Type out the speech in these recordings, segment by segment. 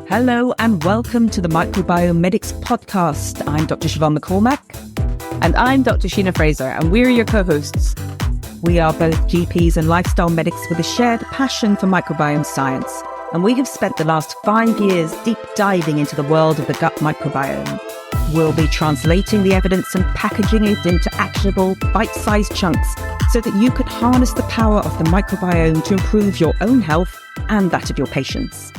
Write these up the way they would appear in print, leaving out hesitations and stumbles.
Hello and welcome to the Microbiome Medics podcast. I'm Dr. Siobhan McCormack. And I'm Dr. Sheena Fraser, and we're your co-hosts. We are both GPs and lifestyle medics with a shared passion for microbiome science. And we have spent the last 5 years deep diving into the world of the gut microbiome. We'll be translating the evidence and packaging it into actionable, bite-sized chunks so that you could harness the power of the microbiome to improve your own health and that of your patients.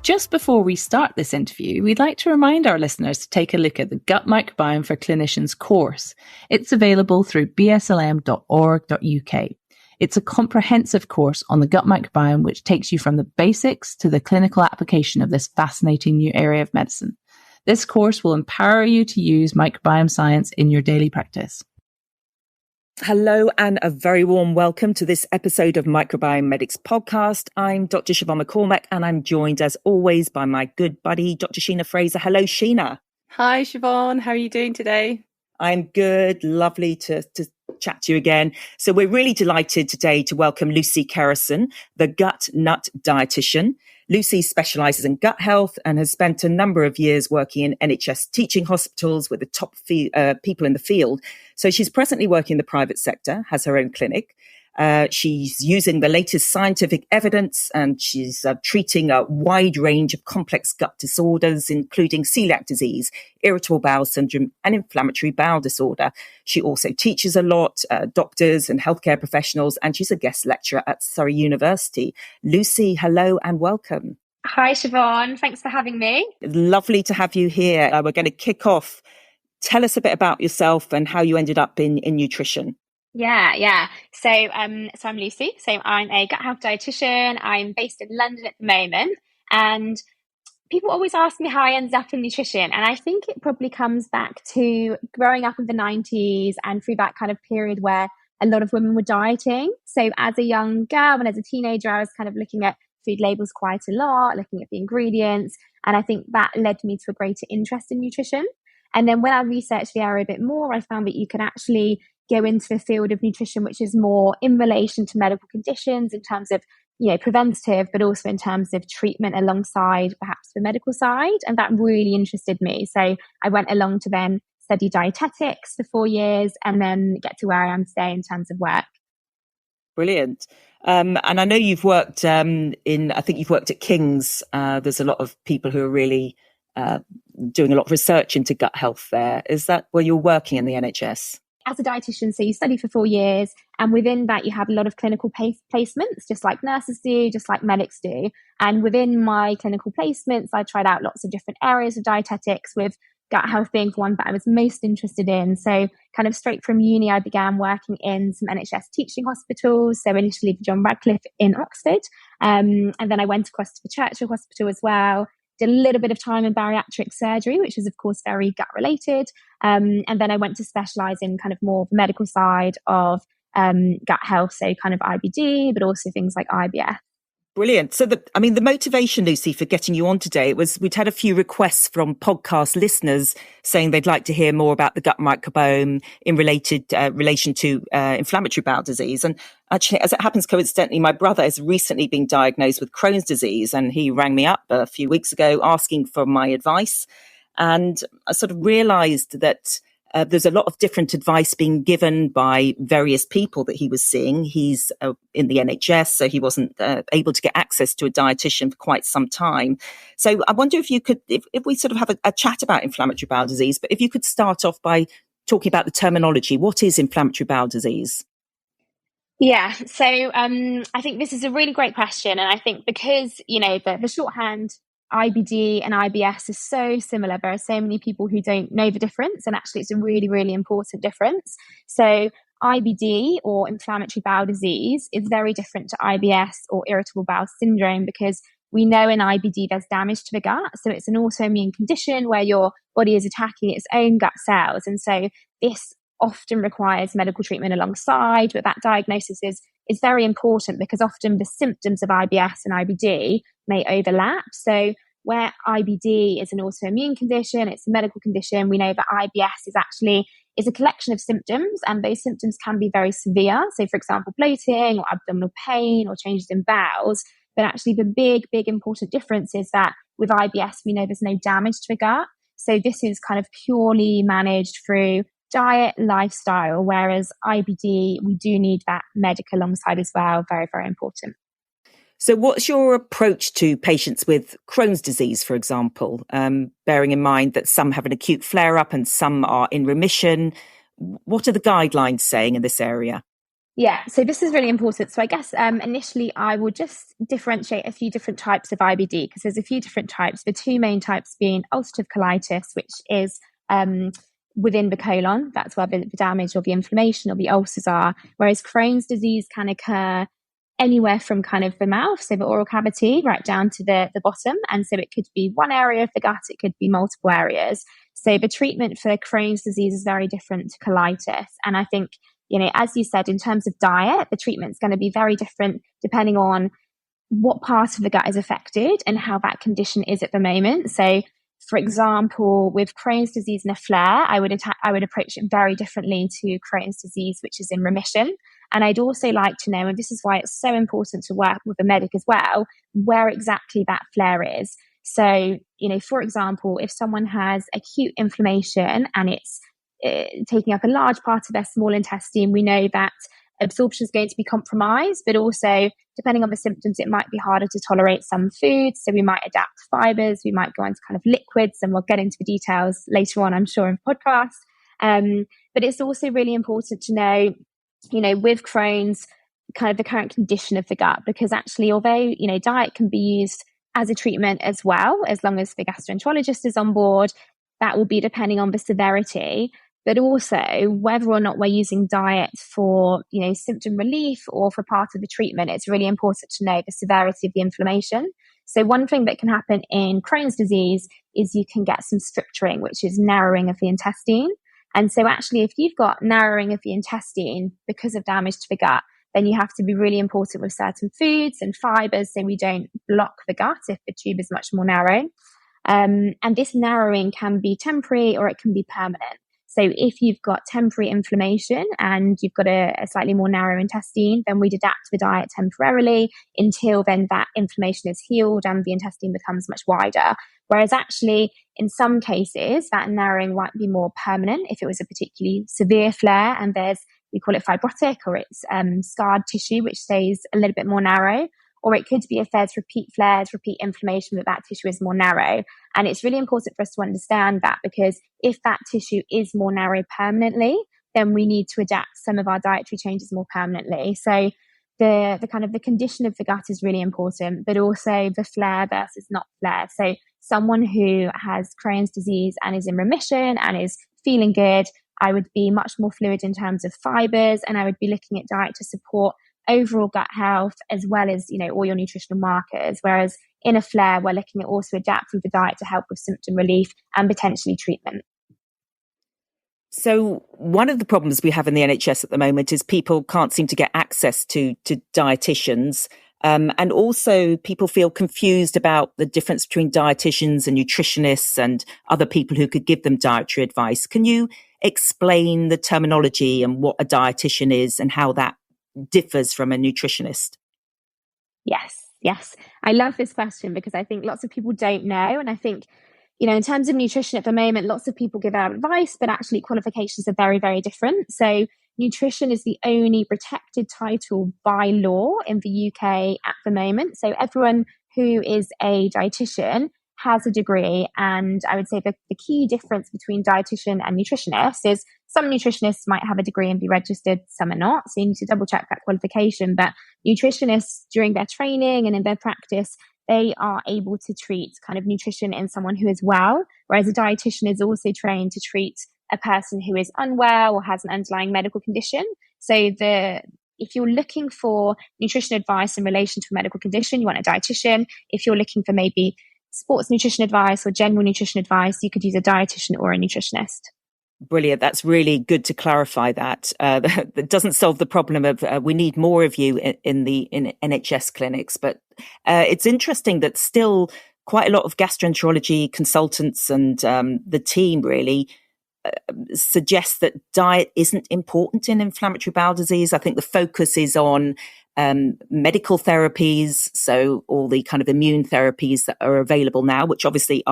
Just before we start this interview, we'd like to remind our listeners to take a look at the Gut Microbiome for Clinicians course. It's available through bslm.org.uk. It's a comprehensive course on the gut microbiome which takes you from the basics to the clinical application of this fascinating new area of medicine. This course will empower you to use microbiome science in your daily practice. Hello and a very warm welcome to this episode of Microbiome Medics podcast. I'm Dr. Siobhan McCormack and I'm joined as always by my good buddy, Dr. Sheena Fraser. Hello, Sheena. Hi, Siobhan. How are you doing today? I'm good. Lovely to chat to you again. So we're really delighted today to welcome Lucy Kerrison, the gut nut dietitian. Lucy specialises in gut health and has spent a number of years working in NHS teaching hospitals with the top people in the field. So she's presently working in the private sector, has her own clinic. She's using the latest scientific evidence and she's treating a wide range of complex gut disorders, including celiac disease, irritable bowel syndrome, and inflammatory bowel disorder. She also teaches a lot, doctors and healthcare professionals, and she's a guest lecturer at Surrey University. Lucy, hello and welcome. Hi, Siobhan. Thanks for having me. Lovely to have you here. We're going to kick off. Tell us a bit about yourself and how you ended up in nutrition. Yeah. So I'm Lucy. So I'm a gut health dietitian. I'm based in London at the moment. And people always ask me how I ended up in nutrition. And I think it probably comes back to growing up in the 90s and through that kind of period where a lot of women were dieting. So as a young girl and as a teenager, I was kind of looking at food labels quite a lot, looking at the ingredients. And I think that led me to a greater interest in nutrition. And then when I researched the area a bit more, I found that you can actually go into a field of nutrition which is more in relation to medical conditions in terms of, preventative, but also in terms of treatment alongside perhaps the medical side. And that really interested me. So I went along to then study dietetics for 4 years and then get to where I am today in terms of work. Brilliant. And I know you've worked you've worked at King's. There's a lot of people who are really doing a lot of research into gut health there. Is that where you're working in the NHS? As a dietitian, so you study for 4 years, and within that you have a lot of clinical placements, just like nurses do, just like medics do. And within my clinical placements, I tried out lots of different areas of dietetics, with gut health being the one that I was most interested in. So kind of straight from uni, I began working in some NHS teaching hospitals. So initially for John Radcliffe in Oxford, and then I went across to the Churchill Hospital as well. Did a little bit of time in bariatric surgery, which is of course very gut related. And then I went to specialise in kind of more the medical side of gut health, so kind of IBD, but also things like IBS. Brilliant. So the motivation, Lucy, for getting you on today was we'd had a few requests from podcast listeners saying they'd like to hear more about the gut microbiome in relation to inflammatory bowel disease. And actually, as it happens, coincidentally, my brother has recently been diagnosed with Crohn's disease, and he rang me up a few weeks ago asking for my advice. And I sort of realised that there's a lot of different advice being given by various people that he was seeing. He's in the NHS, so he wasn't able to get access to a dietitian for quite some time. So I wonder if you could, if we sort of have a chat about inflammatory bowel disease, but if you could start off by talking about the terminology. What is inflammatory bowel disease? Yeah, so I think this is a really great question. And I think because, the shorthand IBD and IBS is so similar, there are so many people who don't know the difference, and actually it's a really, really important difference. So IBD, or inflammatory bowel disease, is very different to IBS or irritable bowel syndrome, because we know in IBD there's damage to the gut. So it's an autoimmune condition where your body is attacking its own gut cells. And so this often requires medical treatment alongside, but that diagnosis is very important because often the symptoms of IBS and IBD may overlap. So where IBD is an autoimmune condition, it's a medical condition, we know that IBS is a collection of symptoms, and those symptoms can be very severe. So for example, bloating or abdominal pain or changes in bowels. But actually the big important difference is that with IBS, we know there's no damage to the gut. So this is kind of purely managed through diet, lifestyle, whereas IBD, we do need that medic alongside as well. Very, very important. So what's your approach to patients with Crohn's disease, for example, bearing in mind that some have an acute flare-up and some are in remission? What are the guidelines saying in this area? Yeah, so this is really important. So I guess initially I will just differentiate a few different types of IBD, because there's a few different types. The two main types being ulcerative colitis, which is within the colon. That's where the damage or the inflammation or the ulcers are. Whereas Crohn's disease can occur anywhere from kind of the mouth, so the oral cavity, right down to the bottom. And so it could be one area of the gut, it could be multiple areas. So the treatment for Crohn's disease is very different to colitis. And I think, as you said, in terms of diet, the treatment's going to be very different depending on what part of the gut is affected and how that condition is at the moment. So, for example, with Crohn's disease and a flare, I would approach it very differently to Crohn's disease, which is in remission. And I'd also like to know, and this is why it's so important to work with a medic as well, where exactly that flare is. So, for example, if someone has acute inflammation and it's taking up a large part of their small intestine, we know that absorption is going to be compromised, but also depending on the symptoms, it might be harder to tolerate some foods. So we might adapt fibers, we might go into kind of liquids, and we'll get into the details later on, I'm sure, in the podcast. But it's also really important to know, with Crohn's, kind of the current condition of the gut, because actually, although, diet can be used as a treatment as well, as long as the gastroenterologist is on board, that will be depending on the severity. But also whether or not we're using diet for, symptom relief or for part of the treatment, it's really important to know the severity of the inflammation. So one thing that can happen in Crohn's disease is you can get some stricturing, which is narrowing of the intestine. And so actually, if you've got narrowing of the intestine because of damage to the gut, then you have to be really important with certain foods and fibers so we don't block the gut if the tube is much more narrow. And this narrowing can be temporary or it can be permanent. So if you've got temporary inflammation and you've got a slightly more narrow intestine, then we'd adapt the diet temporarily until then that inflammation is healed and the intestine becomes much wider. Whereas actually, in some cases, that narrowing might be more permanent if it was a particularly severe flare and we call it fibrotic, or it's scarred tissue, which stays a little bit more narrow. Or it could be if there's repeat flares, repeat inflammation, that tissue is more narrow. And it's really important for us to understand that, because if that tissue is more narrow permanently, then we need to adapt some of our dietary changes more permanently. So the kind of the condition of the gut is really important, but also the flare versus not flare. So someone who has Crohn's disease and is in remission and is feeling good, I would be much more fluid in terms of fibers, and I would be looking at diet to support overall gut health, as well as, all your nutritional markers. Whereas in a flare, we're looking at also adapting the diet to help with symptom relief and potentially treatment. So one of the problems we have in the NHS at the moment is people can't seem to get access to dietitians. And also people feel confused about the difference between dietitians and nutritionists and other people who could give them dietary advice. Can you explain the terminology and what a dietitian is and how that differs from a nutritionist? Yes. I love this question because I think lots of people don't know. And I think, in terms of nutrition at the moment, lots of people give out advice, but actually qualifications are very, very different. So nutrition is the only protected title by law in the UK at the moment. So everyone who is a dietitian has a degree. And I would say that the key difference between dietitian and nutritionist is some nutritionists might have a degree and be registered, some are not. So you need to double check that qualification. But nutritionists, during their training and in their practice, they are able to treat kind of nutrition in someone who is well, whereas a dietitian is also trained to treat a person who is unwell or has an underlying medical condition. So if you're looking for nutrition advice in relation to a medical condition, you want a dietitian. If you're looking for maybe sports nutrition advice or general nutrition advice, you could use a dietitian or a nutritionist. Brilliant. That's really good to clarify that. That doesn't solve the problem of we need more of you in NHS clinics. But it's interesting that still quite a lot of gastroenterology consultants and the team really suggest that diet isn't important in inflammatory bowel disease. I think the focus is on medical therapies, so all the kind of immune therapies that are available now, which obviously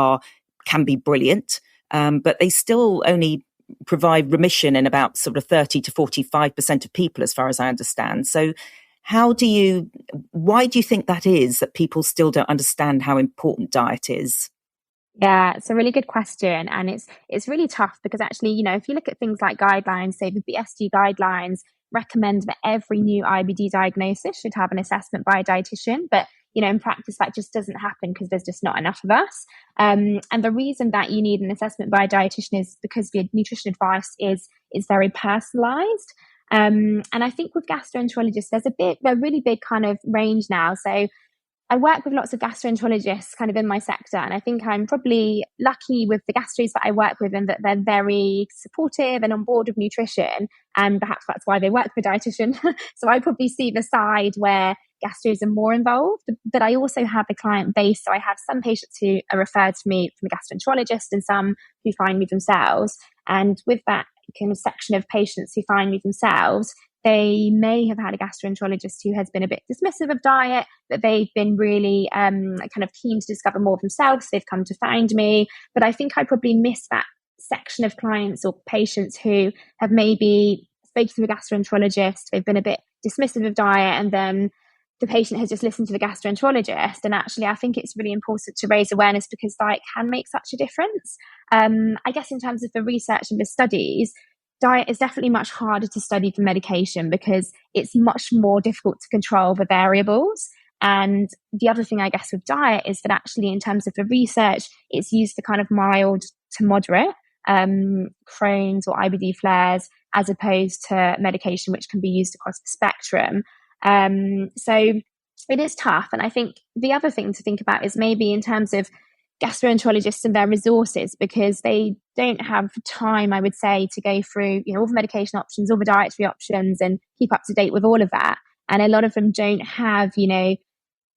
can be brilliant, but they still only provide remission in about sort of 30 to 45% of people, as far as I understand. So why do you think that is, that people still don't understand how important diet is? Yeah, it's a really good question. And it's really tough because actually, if you look at things like guidelines, say the BSG guidelines recommend that every new IBD diagnosis should have an assessment by a dietitian. But, in practice, that just doesn't happen because there's just not enough of us. And the reason that you need an assessment by a dietitian is because the nutrition advice is very personalized. And I think with gastroenterologists, there's a really big kind of range now. So I work with lots of gastroenterologists kind of in my sector, and I think I'm probably lucky with the gastros that I work with, and that they're very supportive and on board with nutrition, and perhaps that's why they work for a dietitian. So I probably see the side where gastros are more involved, but I also have a client base. So I have some patients who are referred to me from a gastroenterologist and some who find me themselves. And with that kind of section of patients who find me themselves, they may have had a gastroenterologist who has been a bit dismissive of diet, but they've been really kind of keen to discover more themselves. They've come to find me. But I think I probably miss that section of clients or patients who have maybe spoken to a gastroenterologist, they've been a bit dismissive of diet, and then the patient has just listened to the gastroenterologist. And actually, I think it's really important to raise awareness because diet can make such a difference. I guess in terms of the research and the studies, diet is definitely much harder to study than medication because it's much more difficult to control the variables. And the other thing, I guess, with diet is that actually in terms of the research, it's used for kind of mild to moderate Crohn's or IBD flares, as opposed to medication, which can be used across the spectrum. So it is tough. And I think the other thing to think about is maybe in terms of gastroenterologists and their resources, because they don't have time, I would say, to go through, all the medication options, all the dietary options, and keep up to date with all of that. And a lot of them don't have,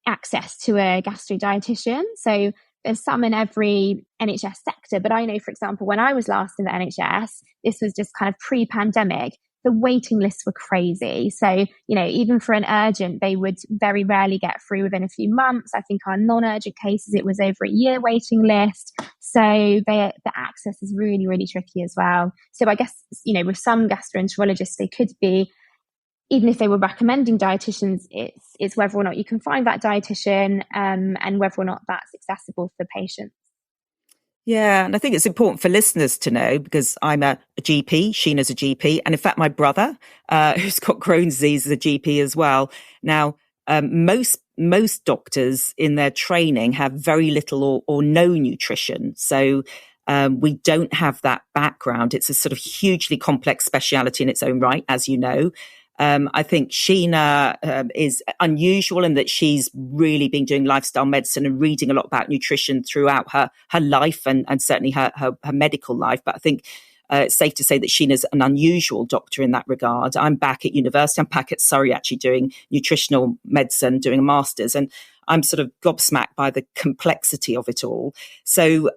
access to a gastro dietitian. So there's some in every NHS sector. But I know, for example, when I was last in the NHS, this was just kind of pre-pandemic, the waiting lists were crazy. So, even for an urgent, they would very rarely get through within a few months. I think our non-urgent cases, it was over a year waiting list. So the access is really, really tricky as well. So I guess, with some gastroenterologists, they could be, even if they were recommending dietitians, it's whether or not you can find that dietitian and whether or not that's accessible for patients. Yeah, and I think it's important for listeners to know, because I'm a GP, Sheena's a GP, and in fact, my brother, who's got Crohn's disease, is a GP as well. Now, most doctors in their training have very little or no nutrition, so we don't have that background. It's a sort of hugely complex speciality in its own right, as you know. I think Sheena is unusual in that she's really been doing lifestyle medicine and reading a lot about nutrition throughout her life and certainly her medical life. But I think it's safe to say that Sheena's an unusual doctor in that regard. I'm back at university. I'm back at Surrey actually doing nutritional medicine, doing a master's, and I'm sort of gobsmacked by the complexity of it all. So,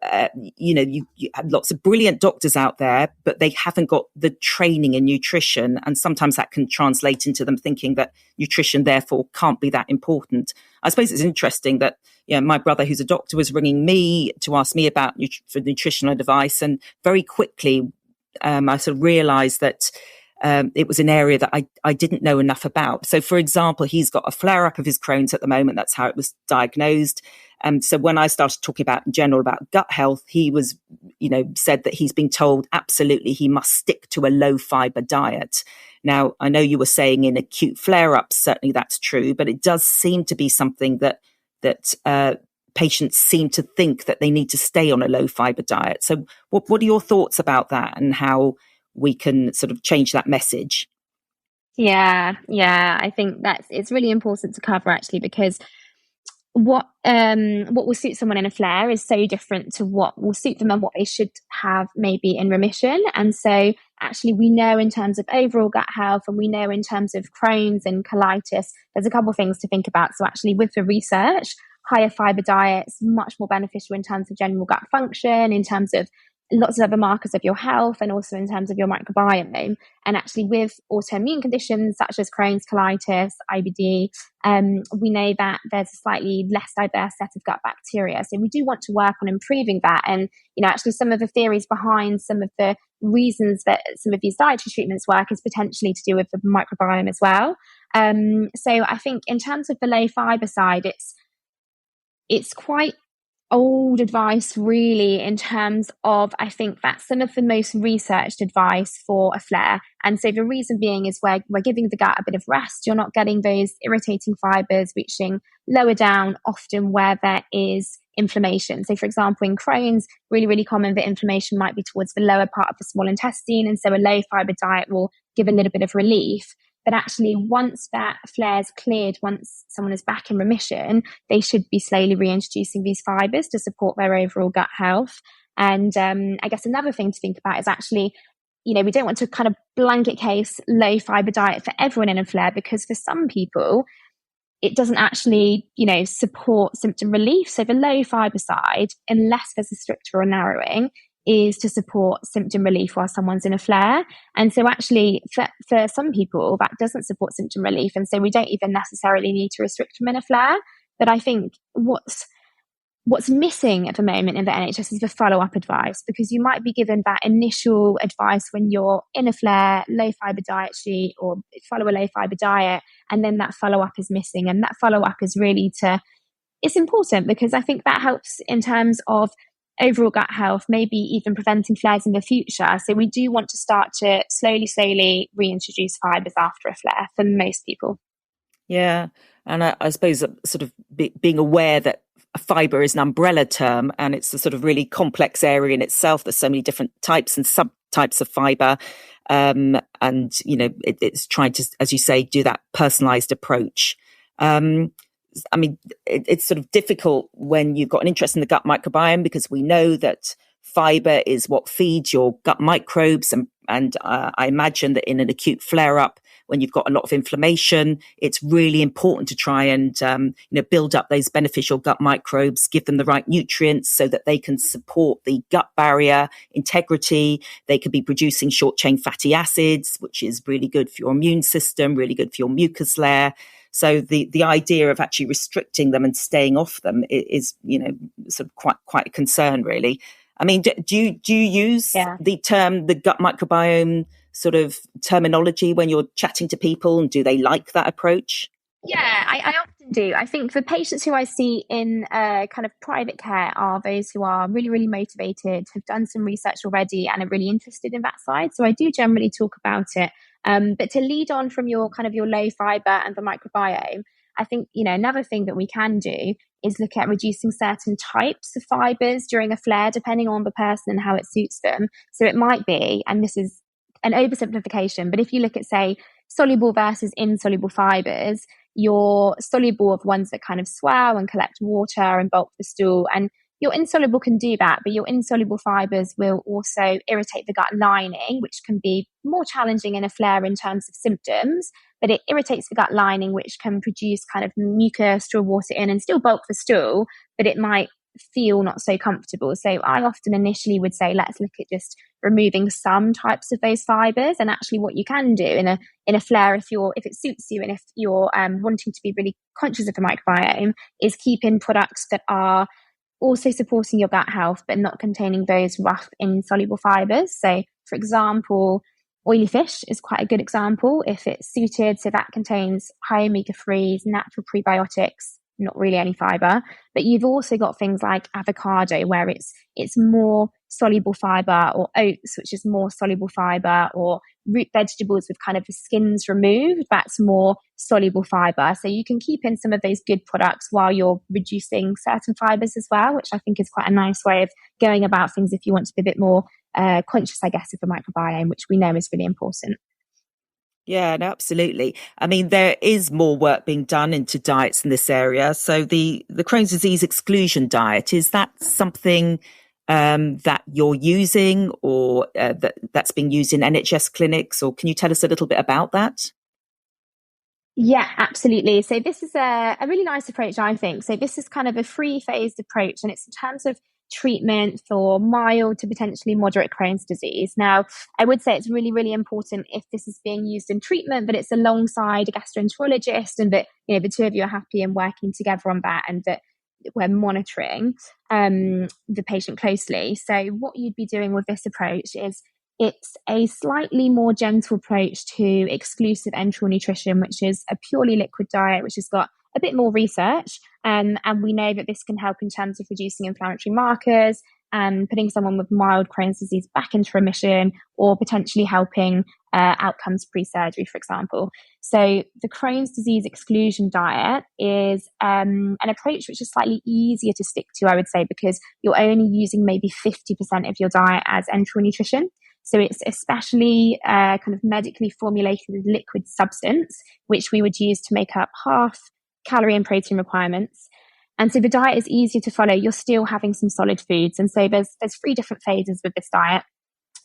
you have lots of brilliant doctors out there, but they haven't got the training in nutrition. And sometimes that can translate into them thinking that nutrition, therefore, can't be that important. I suppose it's interesting that, my brother, who's a doctor, was ringing me to ask me about for nutritional advice. And very quickly, I sort of realized that it was an area that I didn't know enough about. So, for example, he's got a flare-up of his Crohn's at the moment. That's how it was diagnosed. So when I started talking about in general about gut health, he was, said that he's been told absolutely he must stick to a low-fiber diet. Now, I know you were saying in acute flare-ups, certainly that's true, but it does seem to be something that patients seem to think that they need to stay on a low-fiber diet. So what are your thoughts about that and how we can sort of change that message? Yeah, I think it's really important to cover, actually, because what will suit someone in a flare is so different to what will suit them and what they should have maybe in remission. And so actually we know in terms of overall gut health, and we know in terms of Crohn's and colitis, there's a couple of things to think about. So actually with the research, higher fiber diets much more beneficial in terms of general gut function, in terms of lots of other markers of your health and also in terms of your microbiome. And actually with autoimmune conditions such as Crohn's, colitis, IBD, we know that there's a slightly less diverse set of gut bacteria. So we do want to work on improving that. And, actually some of the theories behind some of the reasons that some of these dietary treatments work is potentially to do with the microbiome as well. So I think in terms of the low fiber side, it's quite old advice really, in terms of, I think that's some of the most researched advice for a flare. And so the reason being is we're giving the gut a bit of rest. You're not getting those irritating fibers reaching lower down, often where there is inflammation. So for example, in Crohn's, really, really common that inflammation might be towards the lower part of the small intestine. And so a low fiber diet will give a little bit of relief. But actually, once that flare's cleared, once someone is back in remission, they should be slowly reintroducing these fibers to support their overall gut health. And I guess another thing to think about is actually, we don't want to kind of blanket case low fiber diet for everyone in a flare, because for some people, it doesn't actually, support symptom relief. So the low fiber side, unless there's a stricter or narrowing, is to support symptom relief while someone's in a flare. And so actually for some people that doesn't support symptom relief, and so we don't even necessarily need to restrict them in a flare. But I think what's missing at the moment in the NHS is the follow-up advice, because you might be given that initial advice when you're in a flare, low fiber diet sheet, or follow a low fiber diet, and then that follow-up is missing. And that follow-up is really it's important, because I think that helps in terms of overall gut health, maybe even preventing flares in the future. So we do want to start to slowly reintroduce fibers after a flare for most people. Yeah. And I suppose sort of being aware that fiber is an umbrella term, and it's a sort of really complex area in itself. There's so many different types and subtypes of fiber. And, it's trying to, as you say, do that personalized approach. It's sort of difficult when you've got an interest in the gut microbiome, because we know that fiber is what feeds your gut microbes. And I imagine that in an acute flare-up, when you've got a lot of inflammation, it's really important to try and build up those beneficial gut microbes, give them the right nutrients so that they can support the gut barrier integrity. They could be producing short-chain fatty acids, which is really good for your immune system, really good for your mucus layer. So the idea of actually restricting them and staying off them is sort of quite a concern, really. I mean, do you use the term, the gut microbiome sort of terminology when you're chatting to people, and do they like that approach? Yeah, I often do. I think the patients who I see in kind of private care are those who are really, really motivated, have done some research already, and are really interested in that side. So I do generally talk about it. But to lead on from your low fiber and the microbiome, I think, another thing that we can do is look at reducing certain types of fibers during a flare, depending on the person and how it suits them. So it might be, and this is an oversimplification, but if you look at, say, soluble versus insoluble fibers, you're soluble of ones that kind of swell and collect water and bulk the stool, and your insoluble can do that, but your insoluble fibers will also irritate the gut lining, which can be more challenging in a flare in terms of symptoms, but it irritates the gut lining, which can produce kind of mucus, draw water in and still bulk the stool, but it might feel not so comfortable. So I often initially would say, let's look at just removing some types of those fibers. And actually what you can do in a flare, if it suits you, and if you're wanting to be really conscious of the microbiome, is keep in products that are also supporting your gut health, but not containing those rough insoluble fibers. So for example, oily fish is quite a good example if it's suited. So that contains high omega-3s, natural prebiotics, not really any fiber. But you've also got things like avocado, where it's more soluble fiber, or oats, which is more soluble fiber, or root vegetables with kind of the skins removed, that's more soluble fiber. So you can keep in some of those good products while you're reducing certain fibers as well, which I think is quite a nice way of going about things if you want to be a bit more conscious, I guess, of the microbiome, which we know is really important. Yeah, no, absolutely. I mean, there is more work being done into diets in this area. So the Crohn's disease exclusion diet, is that something that you're using, or that's being used in NHS clinics, or can you tell us a little bit about that? Yeah, absolutely. So this is a really nice approach, I think. So this is kind of a 3-phased approach, and it's in terms of treatment for mild to potentially moderate Crohn's disease. Now, I would say it's really, really important if this is being used in treatment, but it's alongside a gastroenterologist, and that, you know, the two of you are happy and working together on that, and that we're monitoring the patient closely. So what you'd be doing with this approach is it's a slightly more gentle approach to exclusive enteral nutrition, which is a purely liquid diet, which has got a bit more research. And we know that this can help in terms of reducing inflammatory markers and putting someone with mild Crohn's disease back into remission, or potentially helping outcomes pre-surgery, for example. So the Crohn's disease exclusion diet is an approach which is slightly easier to stick to, I would say, because you're only using maybe 50% of your diet as enteral nutrition. So it's especially kind of medically formulated liquid substance, which we would use to make up half calorie and protein requirements. And so the diet is easier to follow. You're still having some solid foods. And so there's 3 different phases with this diet.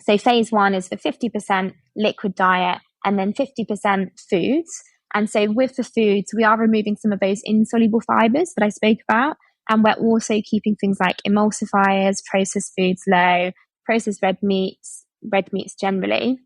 So phase 1 is the 50% liquid diet and then 50% foods. And so with the foods, we are removing some of those insoluble fibers that I spoke about. And we're also keeping things like emulsifiers, processed foods low, processed red meats generally.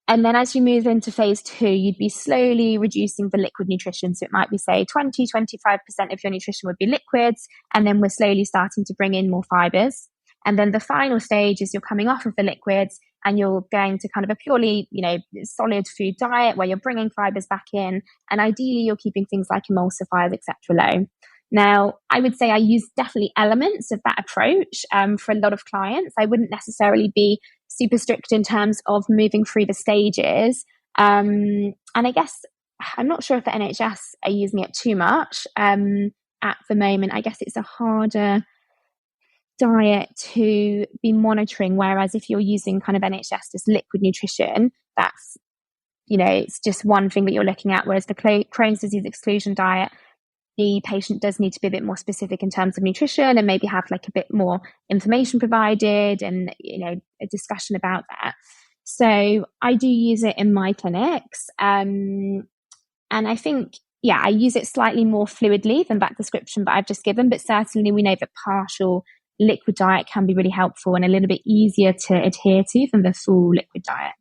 And then as you move into phase 2, you'd be slowly reducing the liquid nutrition. So it might be, say, 20, 25% of your nutrition would be liquids. And then we're slowly starting to bring in more fibers. And then the final stage is you're coming off of the liquids and you're going to kind of a purely, you know, solid food diet where you're bringing fibers back in. And ideally, you're keeping things like emulsifiers, etc. low. Now, I would say I use definitely elements of that approach for a lot of clients. I wouldn't necessarily be super strict in terms of moving through the stages. And I guess I'm not sure if the NHS are using it too much at the moment. I guess it's a harder diet to be monitoring, whereas if you're using kind of NHS just liquid nutrition, that's, you know, it's just one thing that you're looking at, whereas the Crohn's disease exclusion diet, the patient does need to be a bit more specific in terms of nutrition and maybe have like a bit more information provided and, you know, a discussion about that. So I do use it in my clinics. And I think, yeah, I use it slightly more fluidly than that description that I've just given, but certainly we know that partial liquid diet can be really helpful and a little bit easier to adhere to than the full liquid diet.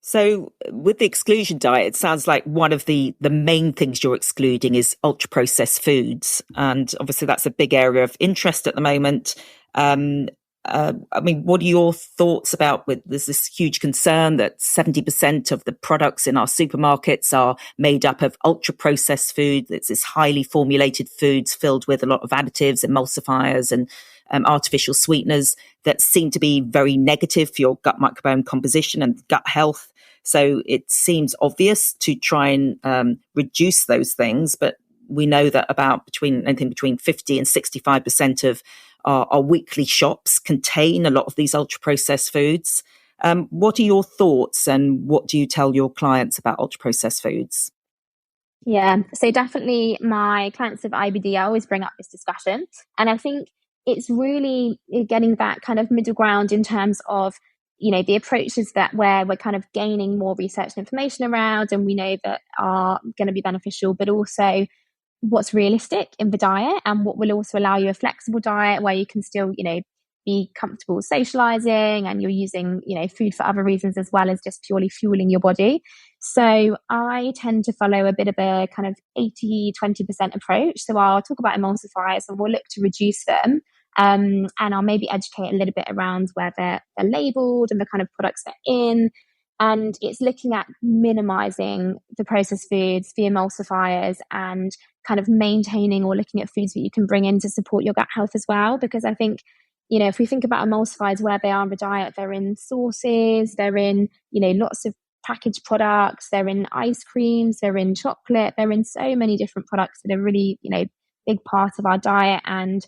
So with the exclusion diet, it sounds like one of the main things you're excluding is ultra-processed foods. And obviously that's a big area of interest at the moment. I mean, what are your thoughts about there's this huge concern that 70% of the products in our supermarkets are made up of ultra-processed food. It's this highly formulated foods filled with a lot of additives, emulsifiers and artificial sweeteners that seem to be very negative for your gut microbiome composition and gut health. So it seems obvious to try and reduce those things, but we know that anything between 50 and 65% of our weekly shops contain a lot of these ultra-processed foods. What are your thoughts and what do you tell your clients about ultra-processed foods? Yeah, so definitely my clients of IBD, I always bring up this discussion. And I think it's really getting that kind of middle ground in terms of, you know, the approaches that where we're kind of gaining more research and information around and we know that are going to be beneficial, but also what's realistic in the diet and what will also allow you a flexible diet where you can still, you know, be comfortable socializing and you're using, you know, food for other reasons as well as just purely fueling your body. So I tend to follow a bit of a kind of 80-20% approach. So I'll talk about emulsifiers and we'll look to reduce them. And I'll maybe educate a little bit around where they're labeled and the kind of products they're in. And it's looking at minimizing the processed foods, the emulsifiers, and kind of maintaining or looking at foods that you can bring in to support your gut health as well. Because I think, you know, if we think about emulsifiers, where they are in the diet, they're in sauces, they're in, you know, lots of packaged products, they're in ice creams, they're in chocolate, they're in so many different products that are really, you know, big part of our diet and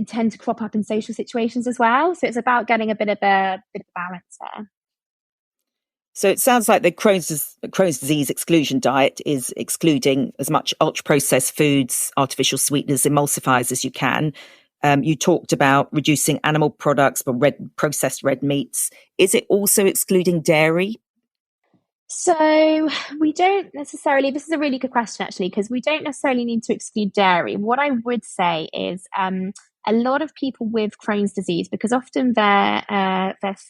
tend to crop up in social situations as well. So it's about getting a bit of balance there. So it sounds like the Crohn's disease exclusion diet is excluding as much ultra-processed foods, artificial sweeteners, emulsifiers as you can. You talked about reducing animal products, but processed red meats. Is it also excluding dairy? So we don't necessarily, this is a really good question actually, because we don't necessarily need to exclude dairy. What I would say is a lot of people with Crohn's disease, because often their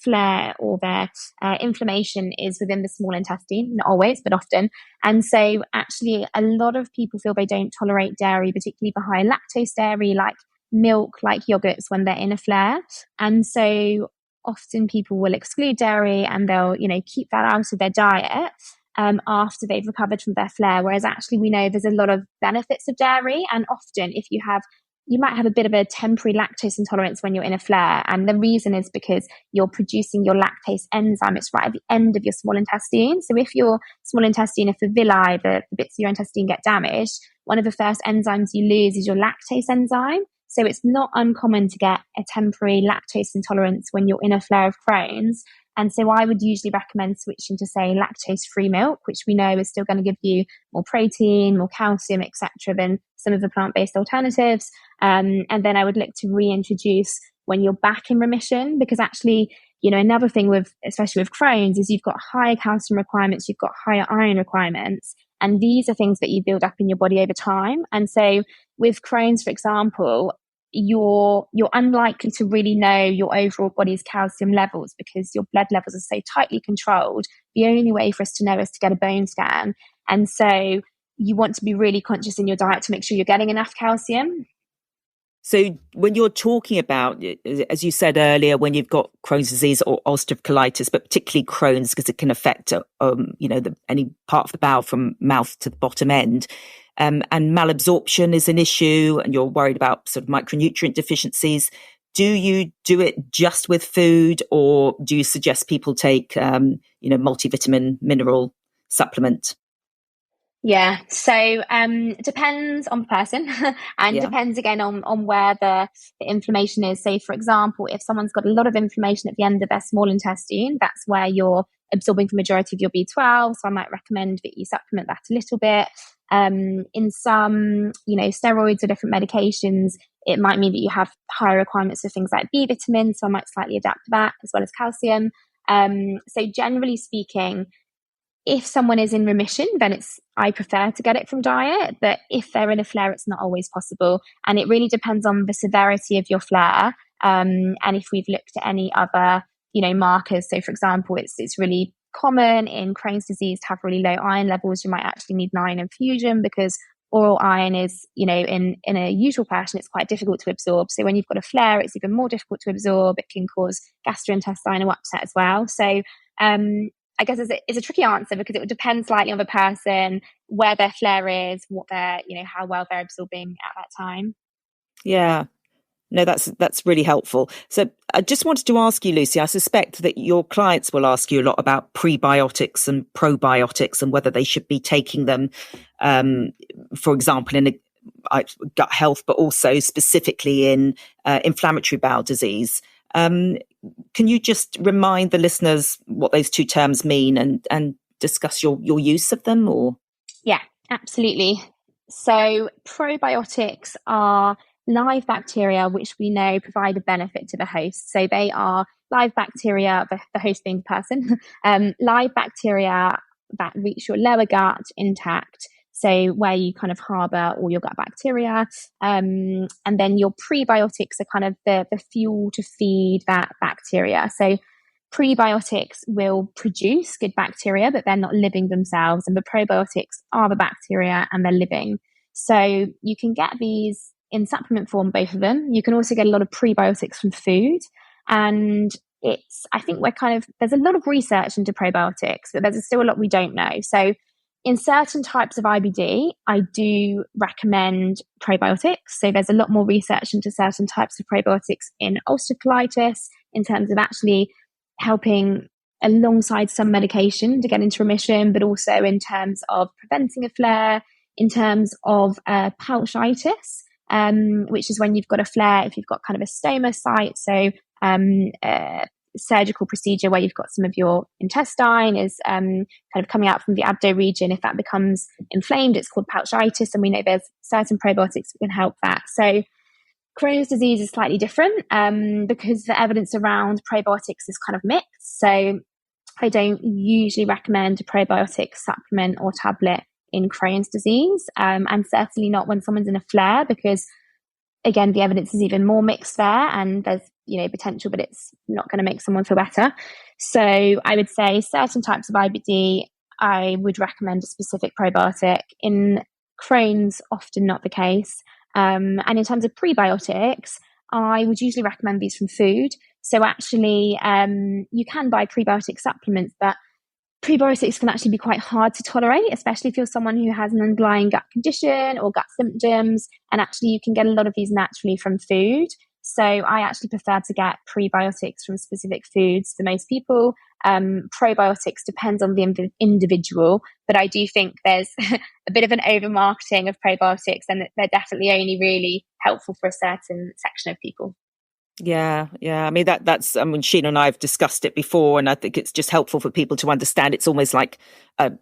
flare or their inflammation is within the small intestine, not always, but often. And so actually a lot of people feel they don't tolerate dairy, particularly the high lactose dairy, like milk, like yogurts, when they're in a flare. And so often people will exclude dairy and they'll, keep that out of their diet after they've recovered from their flare. Whereas actually we know there's a lot of benefits of dairy. And often if you might have a bit of a temporary lactose intolerance when you're in a flare. And the reason is because you're producing your lactase enzyme. It's right at the end of your small intestine. So if your small intestine, if the villi, the bits of your intestine get damaged, one of the first enzymes you lose is your lactase enzyme. So it's not uncommon to get a temporary lactose intolerance when you're in a flare of Crohn's. And so I would usually recommend switching to, say, lactose-free milk, which we know is still going to give you more protein, more calcium, etc., than some of the plant-based alternatives. And then I would look to reintroduce when you're back in remission, because actually, another thing especially with Crohn's, is you've got higher calcium requirements, you've got higher iron requirements, and these are things that you build up in your body over time. And so with Crohn's, for example, you're unlikely to really know your overall body's calcium levels because your blood levels are so tightly controlled. The only way for us to know is to get a bone scan. And so you want to be really conscious in your diet to make sure you're getting enough calcium. So when you're talking about, as you said earlier, when you've got Crohn's disease or ulcerative colitis, but particularly Crohn's, because it can affect, any part of the bowel from mouth to the bottom end, and malabsorption is an issue, and you're worried about sort of micronutrient deficiencies. Do you do it just with food, or do you suggest people take, multivitamin mineral supplement? Yeah, so depends on the person and depends again on where the inflammation is. So, for example, if someone's got a lot of inflammation at the end of their small intestine, that's where you're absorbing the majority of your B12. So I might recommend that you supplement that a little bit. In some, steroids or different medications, it might mean that you have higher requirements for things like B vitamins. So I might slightly adapt that as well as calcium. So generally speaking, if someone is in remission, then I prefer to get it from diet. But if they're in a flare, it's not always possible. And it really depends on the severity of your flare. And if we've looked at any other, markers. So for example, it's really common in Crohn's disease to have really low iron levels. You might actually need an iron infusion because oral iron is, in a usual person, it's quite difficult to absorb. So when you've got a flare, it's even more difficult to absorb. It can cause gastrointestinal upset as well. So, I guess it's a tricky answer because it would depend slightly on the person, where their flare is, what they're, how well they're absorbing at that time. Yeah. No, that's really helpful. So I just wanted to ask you, Lucy, I suspect that your clients will ask you a lot about prebiotics and probiotics and whether they should be taking them, for example, in gut health, but also specifically in inflammatory bowel disease. Can you just remind the listeners what those two terms mean and discuss your use of them? Or yeah, absolutely. So probiotics are live bacteria which we know provide a benefit to the host. So they are live bacteria, the host being the person, live bacteria that reach your lower gut intact. So where you kind of harbour all your gut bacteria. And then your prebiotics are kind of the fuel to feed that bacteria. So prebiotics will produce good bacteria, but they're not living themselves. And the probiotics are the bacteria and they're living. So you can get these in supplement form, both of them. You can also get a lot of prebiotics from food. And I think there's a lot of research into probiotics, but there's still a lot we don't know. So in certain types of IBD, I do recommend probiotics. So there's a lot more research into certain types of probiotics in ulcerative colitis in terms of actually helping alongside some medication to get into remission, but also in terms of preventing a flare, in terms of pouchitis, which is when you've got a flare, if you've got kind of a stoma site. So surgical procedure where you've got some of your intestine is kind of coming out from the abdo region. If that becomes inflamed, it's called pouchitis, and we know there's certain probiotics that can help that. So Crohn's disease is slightly different because the evidence around probiotics is kind of mixed. So I don't usually recommend a probiotic supplement or tablet in Crohn's disease, and certainly not when someone's in a flare, because again, the evidence is even more mixed there, and there's, potential, but it's not going to make someone feel better. So I would say certain types of IBD, I would recommend a specific probiotic. In Crohn's, often not the case. And in terms of prebiotics, I would usually recommend these from food. So actually, you can buy prebiotic supplements, but prebiotics can actually be quite hard to tolerate, especially if you're someone who has an underlying gut condition or gut symptoms. And actually, you can get a lot of these naturally from food. So I actually prefer to get prebiotics from specific foods for most people. Probiotics depends on the individual, but I do think there's a bit of an over marketing of probiotics, and they're definitely only really helpful for a certain section of people. Yeah. I mean, that's, Sheena and I have discussed it before, and I think it's just helpful for people to understand. It's almost like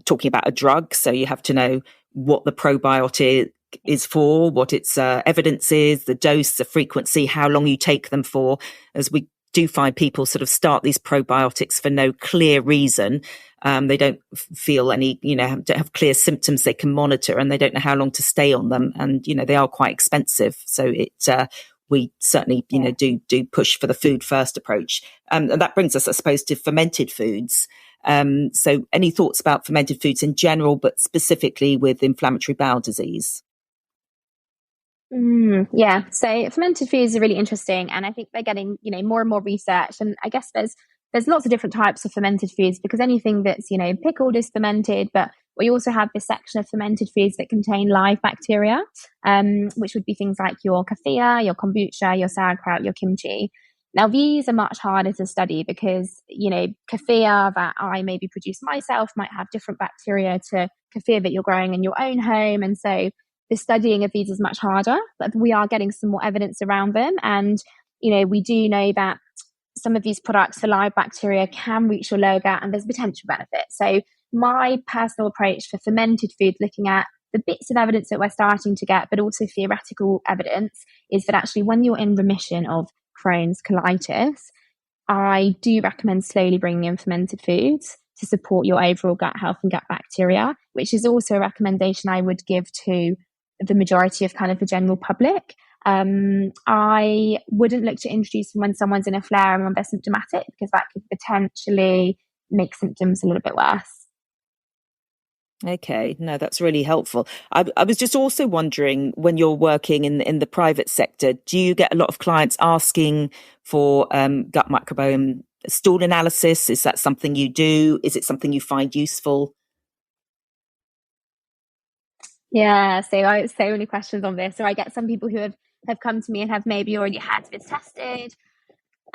talking about a drug. So you have to know what the probiotic is for, what its evidence is, the dose, the frequency, how long you take them for, as we do find people sort of start these probiotics for no clear reason. They don't feel any, don't have clear symptoms they can monitor, and they don't know how long to stay on them. And, they are quite expensive. So we certainly, do push for the food first approach. And that brings us, I suppose, to fermented foods. So any thoughts about fermented foods in general, but specifically with inflammatory bowel disease? Yeah, so fermented foods are really interesting, and I think they're getting, more and more research. And I guess there's lots of different types of fermented foods, because anything that's, pickled is fermented, but we also have this section of fermented foods that contain live bacteria, which would be things like your kefir, your kombucha, your sauerkraut, your kimchi. Now, these are much harder to study because, kefir that I maybe produce myself might have different bacteria to kefir that you're growing in your own home. And so the studying of these is much harder, but we are getting some more evidence around them. And, we do know that some of these products for live bacteria can reach your lower gut, and there's potential benefit. So my personal approach for fermented food, looking at the bits of evidence that we're starting to get, but also theoretical evidence, is that actually when you're in remission of Crohn's colitis, I do recommend slowly bringing in fermented foods to support your overall gut health and gut bacteria, which is also a recommendation I would give to the majority of kind of the general public. I wouldn't look to introduce them when someone's in a flare and when they're symptomatic, because that could potentially make symptoms a little bit worse. Okay, no, that's really helpful. I was just also wondering, when you're working in the private sector, do you get a lot of clients asking for gut microbiome stool analysis? Is that something you do? Is it something you find useful? Yeah, so I have so many questions on this. So I get some people who have come to me and have maybe already had this tested.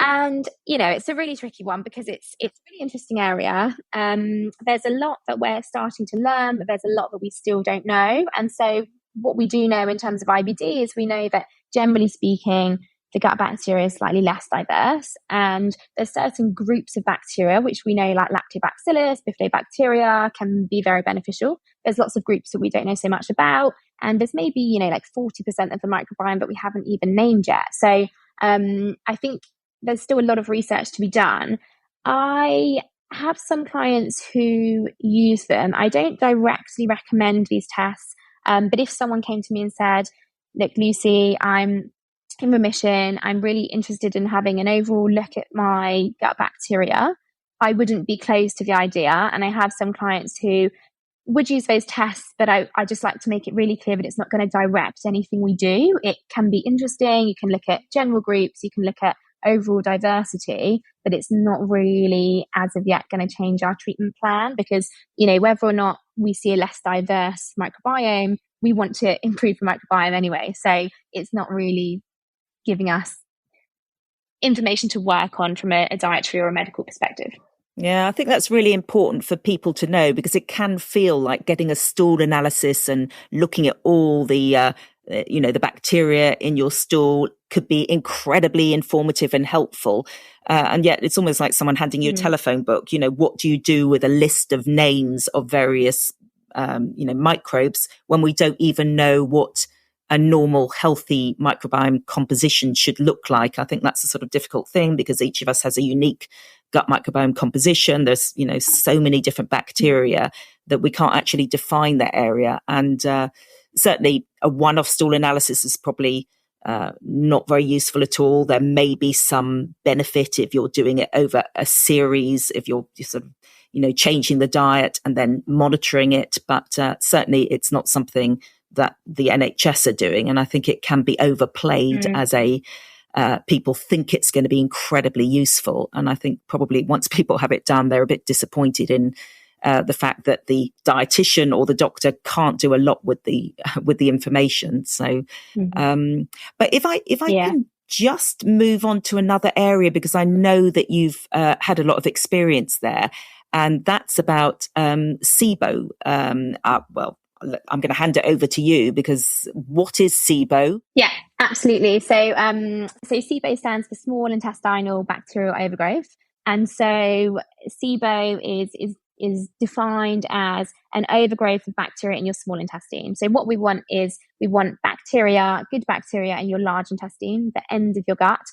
And, it's a really tricky one because it's a really interesting area. There's a lot that we're starting to learn, but there's a lot that we still don't know. And so what we do know in terms of IBD is we know that, generally speaking, the gut bacteria is slightly less diverse. And there's certain groups of bacteria, which we know, like lactobacillus, bifidobacteria, can be very beneficial. There's lots of groups that we don't know so much about. And there's maybe, like 40% of the microbiome that we haven't even named yet. So I think there's still a lot of research to be done. I have some clients who use them. I don't directly recommend these tests, but if someone came to me and said, look, Lucy, I'm in remission, I'm really interested in having an overall look at my gut bacteria, I wouldn't be closed to the idea. And I have some clients who would use those tests, but I just like to make it really clear that it's not going to direct anything we do. It can be interesting. You can look at general groups, you can look at overall diversity, but it's not really as of yet going to change our treatment plan, because whether or not we see a less diverse microbiome, we want to improve the microbiome anyway. So it's not really giving us information to work on from a dietary or a medical perspective. Yeah, I think that's really important for people to know, because it can feel like getting a stool analysis and looking at all the the bacteria in your stool could be incredibly informative and helpful. And yet it's almost like someone handing you a telephone book. What do you do with a list of names of various, microbes, when we don't even know what a normal, healthy microbiome composition should look like? I think that's a sort of difficult thing, because each of us has a unique gut microbiome composition. There's, so many different bacteria that we can't actually define that area. And certainly a one-off stool analysis is probably not very useful at all. There may be some benefit if you're doing it over a series, if you're sort of, changing the diet and then monitoring it. But certainly it's not something that the NHS are doing. And I think it can be overplayed as people think it's going to be incredibly useful. And I think probably once people have it done, they're a bit disappointed in the fact that the dietitian or the doctor can't do a lot with the information. So, but if I can just move on to another area, because I know that you've had a lot of experience there, and that's about SIBO. Well, I'm going to hand it over to you, because what is SIBO? Yeah, absolutely. So SIBO stands for small intestinal bacterial overgrowth, and so SIBO is defined as an overgrowth of bacteria in your small intestine. So what we want bacteria, good bacteria in your large intestine, the end of your gut.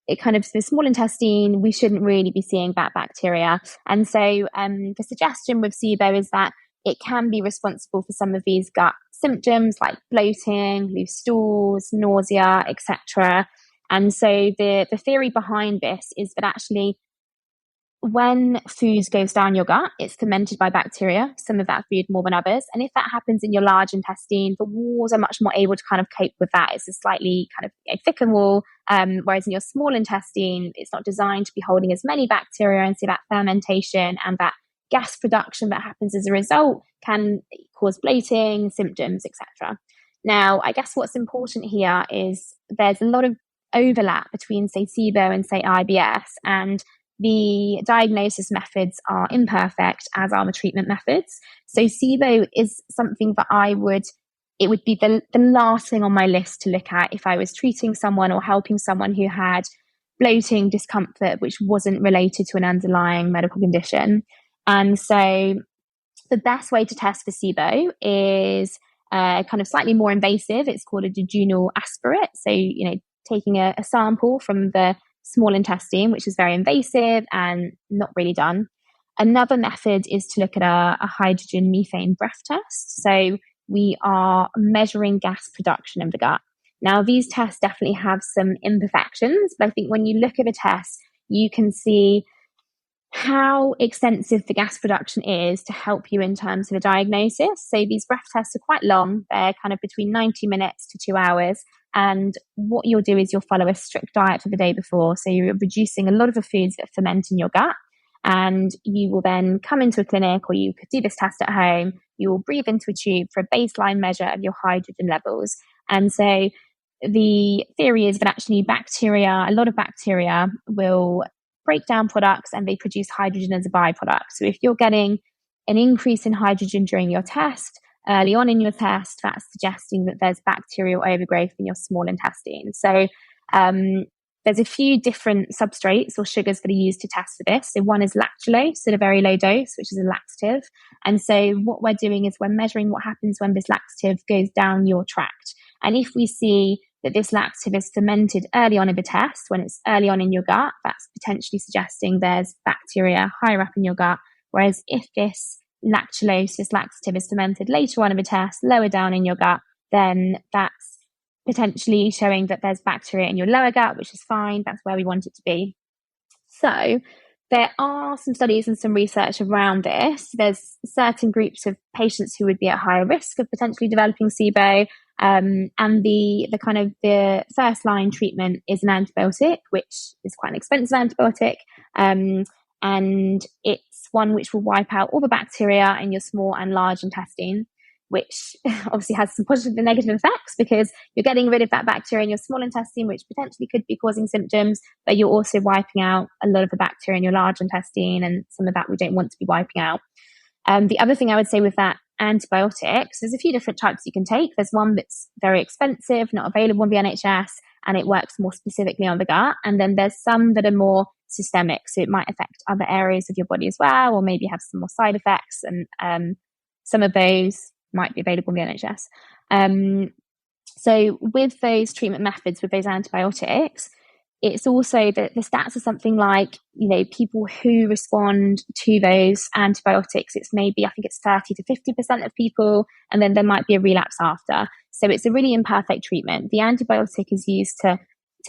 It kind of, the small intestine, we shouldn't really be seeing that bacteria. And so the suggestion with SIBO is that it can be responsible for some of these gut symptoms like bloating, loose stools, nausea, etc. And so the theory behind this is that actually when food goes down your gut, it's fermented by bacteria, some of that food more than others. And if that happens in your large intestine, the walls are much more able to kind of cope with that. It's a slightly kind of thicker wall, whereas in your small intestine, it's not designed to be holding as many bacteria. And so that fermentation and that gas production that happens as a result can cause bloating, symptoms, etc. Now, I guess what's important here is there's a lot of overlap between, say, SIBO and, say, IBS, and the diagnosis methods are imperfect, as are the treatment methods. So SIBO is something that it would be the last thing on my list to look at if I was treating someone or helping someone who had bloating discomfort, which wasn't related to an underlying medical condition. And so the best way to test for SIBO is kind of slightly more invasive. It's called a jejunal aspirate. So, taking a sample from the small intestine, which is very invasive and not really done. Another method is to look at a hydrogen methane breath test. So we are measuring gas production in the gut. Now, these tests definitely have some imperfections, but I think when you look at the test, you can see how extensive the gas production is to help you in terms of a diagnosis. So these breath tests are quite long. They're kind of between 90 minutes to 2 hours. And what you'll do is you'll follow a strict diet for the day before. So you're reducing a lot of the foods that ferment in your gut. And you will then come into a clinic, or you could do this test at home. You will breathe into a tube for a baseline measure of your hydrogen levels. And so the theory is that actually a lot of bacteria will break down products and they produce hydrogen as a byproduct. So if you're getting an increase in hydrogen during your test, early on in your test, that's suggesting that there's bacterial overgrowth in your small intestine. So there's a few different substrates or sugars that are used to test for this. So one is lactulose at a very low dose, which is a laxative. And so what we're doing is we're measuring what happens when this laxative goes down your tract. And if we see that this laxative is fermented early on in the test, when it's early on in your gut, that's potentially suggesting there's bacteria higher up in your gut. Whereas if this laxative is fermented later on in the test, lower down in your gut, then that's potentially showing that there's bacteria in your lower gut, which is fine. That's where we want it to be. So there are some studies and some research around this. There's certain groups of patients who would be at higher risk of potentially developing SIBO. And the first line treatment is an antibiotic, which is quite an expensive antibiotic. And it's one which will wipe out all the bacteria in your small and large intestine, which obviously has some positive and negative effects, because you're getting rid of that bacteria in your small intestine, which potentially could be causing symptoms, but you're also wiping out a lot of the bacteria in your large intestine, and some of that we don't want to be wiping out. The other thing I would say with that antibiotics, there's a few different types you can take. There's one that's very expensive, not available in the NHS, and it works more specifically on the gut. And then there's some that are more systemic, so it might affect other areas of your body as well, or maybe have some more side effects. And some of those might be available in the NHS. So with those treatment methods, with those antibiotics, it's also that the stats are something like, people who respond to those antibiotics, it's maybe, I think it's 30 to 50% of people, and then there might be a relapse after. So it's a really imperfect treatment. The antibiotic is used to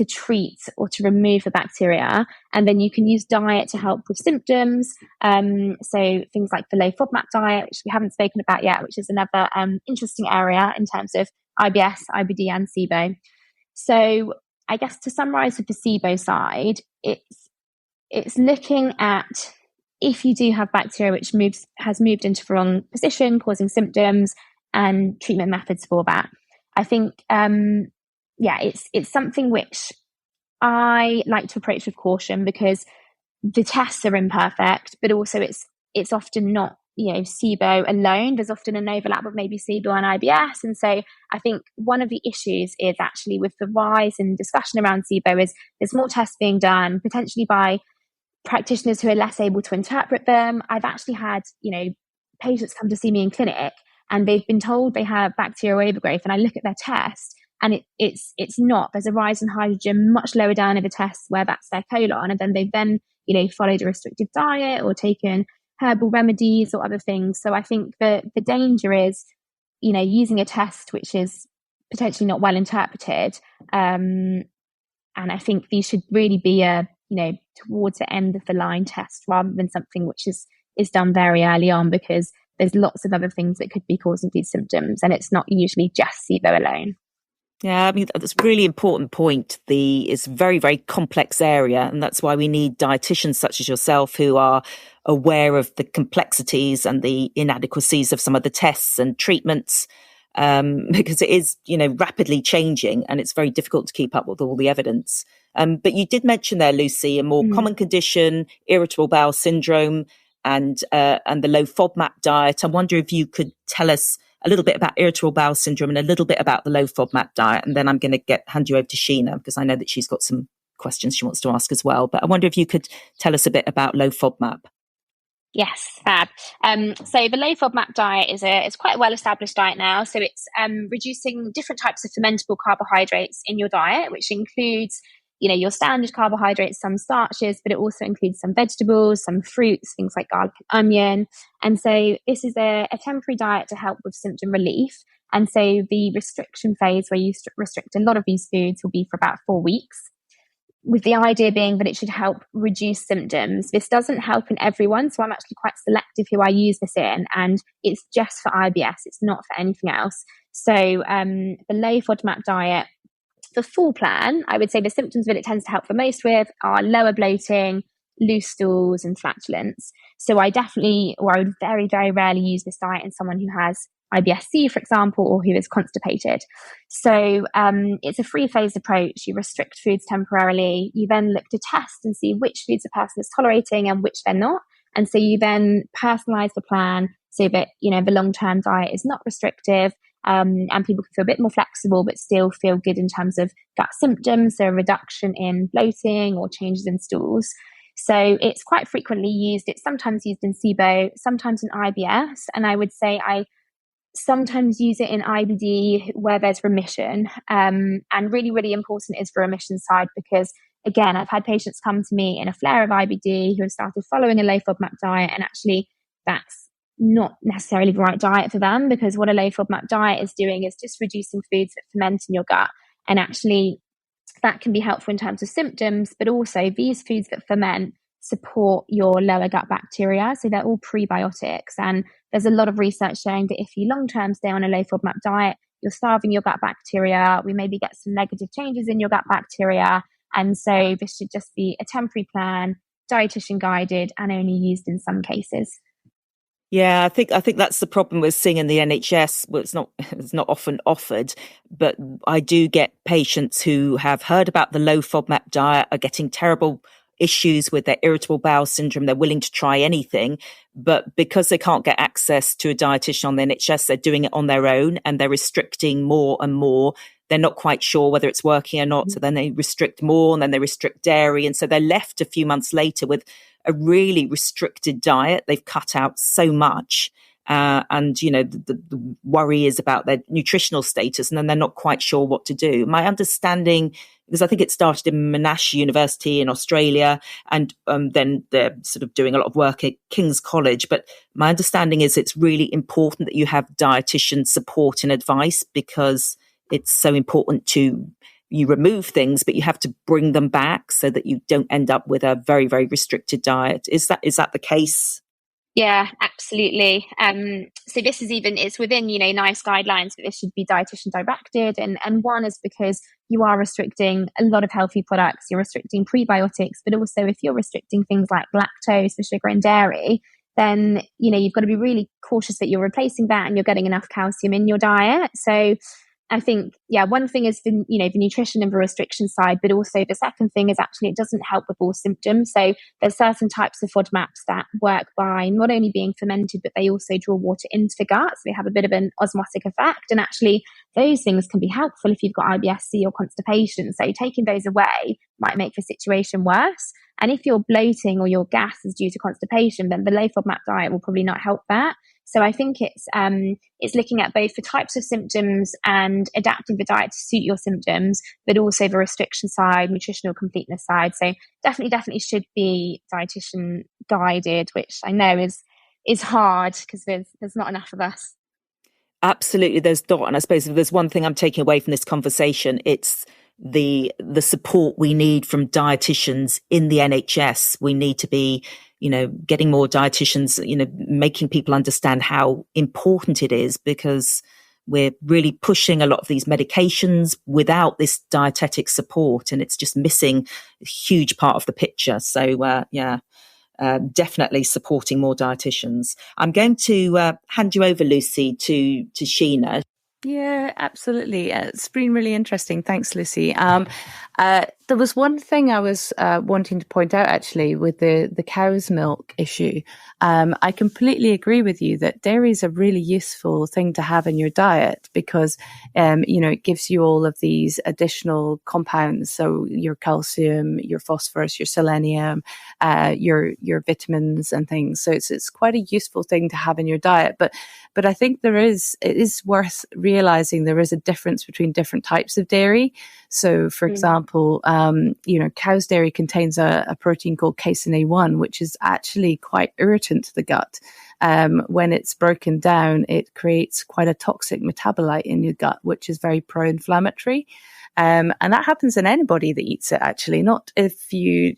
treat or to remove the bacteria, and then you can use diet to help with symptoms. So things like the low FODMAP diet, which we haven't spoken about yet, which is another interesting area in terms of IBS, IBD, and SIBO. So I guess to summarize with the SIBO side, it's looking at if you do have bacteria which has moved into the wrong position, causing symptoms, and treatment methods for that. I think, it's something which I like to approach with caution, because the tests are imperfect, but also it's often not, SIBO alone. There's often an overlap of maybe SIBO and IBS. And so I think one of the issues is actually with the rise in discussion around SIBO is there's more tests being done, potentially by practitioners who are less able to interpret them. I've actually had, patients come to see me in clinic and they've been told they have bacterial overgrowth, and I look at their test and it's not. There's a rise in hydrogen much lower down in the test where that's their colon, and then they've followed a restrictive diet or taken herbal remedies or other things. So I think the danger is, using a test which is potentially not well interpreted. And I think these should really be towards the end of the line test rather than something which is done very early on, because there's lots of other things that could be causing these symptoms, and it's not usually just SIBO alone. Yeah, I mean, that's a really important point. It's a very, very complex area, and that's why we need dietitians such as yourself who are aware of the complexities and the inadequacies of some of the tests and treatments, because it is, rapidly changing, and it's very difficult to keep up with all the evidence. But you did mention there, Lucy, a more common condition, irritable bowel syndrome, and the low FODMAP diet. I wonder if you could tell us a little bit about irritable bowel syndrome and a little bit about the low FODMAP diet, and then I'm going to hand you over to Sheena, because I know that she's got some questions she wants to ask as well. But I wonder if you could tell us a bit about low FODMAP. Yes, fab. So the low FODMAP diet is quite a well-established diet now. So it's reducing different types of fermentable carbohydrates in your diet, which includes your standard carbohydrates, some starches, but it also includes some vegetables, some fruits, things like garlic and onion. And so this is a temporary diet to help with symptom relief. And so the restriction phase, where you restrict a lot of these foods, will be for about 4 weeks, with the idea being that it should help reduce symptoms. This doesn't help in everyone, so I'm actually quite selective who I use this in, and it's just for IBS, it's not for anything else. So the low FODMAP diet, the full plan, I would say the symptoms that it tends to help the most with are lower bloating, loose stools, and flatulence. So I would very, very rarely use this diet in someone who has IBS-C, for example, or who is constipated. So it's a three-phase approach. You restrict foods temporarily. You then look to test and see which foods a person is tolerating and which they're not. And so you then personalize the plan so that, the long-term diet is not restrictive, and people can feel a bit more flexible but still feel good in terms of gut symptoms, so a reduction in bloating or changes in stools. So it's quite frequently used. It's sometimes used in SIBO, sometimes in IBS, and I would say I sometimes use it in IBD where there's remission. And really, really important is the remission side, because again, I've had patients come to me in a flare of IBD who have started following a low FODMAP diet, and actually that's not necessarily the right diet for them, because what a low FODMAP diet is doing is just reducing foods that ferment in your gut. And actually that can be helpful in terms of symptoms, but also these foods that ferment support your lower gut bacteria. So they're all prebiotics. And there's a lot of research showing that if you long-term stay on a low FODMAP diet, you're starving your gut bacteria. We maybe get some negative changes in your gut bacteria. And so this should just be a temporary plan, dietitian guided, and only used in some cases. Yeah, I think that's the problem we're seeing in the NHS. Well, it's not often offered, but I do get patients who have heard about the low FODMAP diet, are getting terrible issues with their irritable bowel syndrome. They're willing to try anything, but because they can't get access to a dietitian on the NHS, they're doing it on their own, and they're restricting more and more. They're not quite sure whether it's working or not. So then they restrict more, and then they restrict dairy. And so they're left a few months later with a really restricted diet. They've cut out so much. and the worry is about their nutritional status, and then they're not quite sure what to do. My understanding, because I think it started in Monash University in Australia, and then they're sort of doing a lot of work at King's College. But my understanding is it's really important that you have dietitian support and advice, because it's so important you remove things, but you have to bring them back so that you don't end up with a very, very restricted diet. Is that the case? Yeah, absolutely. So this is it's within, NICE guidelines, but this should be dietitian directed. And one is because you are restricting a lot of healthy products. You're restricting prebiotics, but also if you're restricting things like lactose for sugar and dairy, then, you've got to be really cautious that you're replacing that and you're getting enough calcium in your diet. So I think, one thing is the nutrition and the restriction side, but also the second thing is actually it doesn't help with all symptoms. So there's certain types of FODMAPs that work by not only being fermented, but they also draw water into the gut. So they have a bit of an osmotic effect. And actually those things can be helpful if you've got IBS-C or constipation. So taking those away might make the situation worse. And if you're bloating or your gas is due to constipation, then the low FODMAP diet will probably not help that. So I think it's looking at both the types of symptoms and adapting the diet to suit your symptoms, but also the restriction side, nutritional completeness side. So definitely should be dietitian guided, which I know is hard because there's not enough of us. Absolutely, there's not. And I suppose if there's one thing I'm taking away from this conversation, it's the support we need from dietitians in the NHS. We need to be getting more dietitians, making people understand how important it is, because we're really pushing a lot of these medications without this dietetic support, and it's just missing a huge part of the picture. So, definitely supporting more dietitians. I'm going to hand you over, Lucy, to Sheena. Yeah, absolutely. It's been really interesting. Thanks, Lucy. There was one thing I was wanting to point out, actually, with the cow's milk issue. I completely agree with you that dairy is a really useful thing to have in your diet because, it gives you all of these additional compounds. So your calcium, your phosphorus, your selenium, your vitamins and things. So it's quite a useful thing to have in your diet. But I think it is worth realizing there is a difference between different types of dairy. So, for example, cow's dairy contains a protein called casein A1, which is actually quite irritant to the gut. When it's broken down, it creates quite a toxic metabolite in your gut, which is very pro-inflammatory. And that happens in anybody that eats it, actually, not if you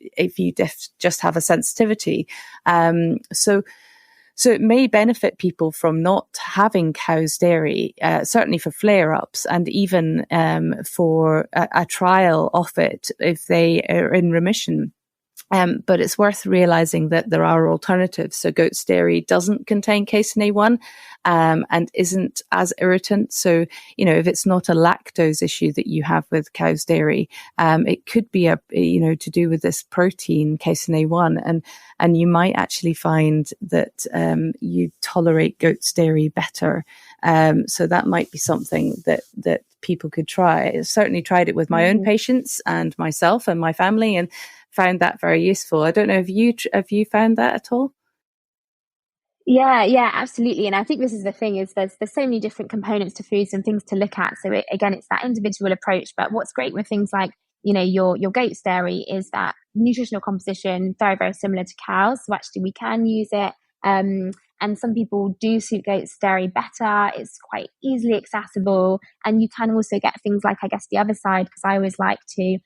just have a sensitivity. So it may benefit people from not having cow's dairy, certainly for flare-ups, and even for a trial of it if they are in remission. But it's worth realizing that there are alternatives. So goat's dairy doesn't contain casein A1 and isn't as irritant. So, if it's not a lactose issue that you have with cow's dairy, it could be to do with this protein casein A1, and you might actually find that you tolerate goat's dairy better. So that might be something that people could try. I certainly tried it with my own patients and myself and my family, and found that very useful. I don't know if you found that at all? Yeah, absolutely. And I think this is the thing is there's so many different components to foods and things to look at. So it's that individual approach. But what's great with things like, your goat's dairy is that nutritional composition, very, very similar to cows. So actually we can use it. And some people do suit goat's dairy better. It's quite easily accessible. And you can also get things like, I guess, the other side, because I always like to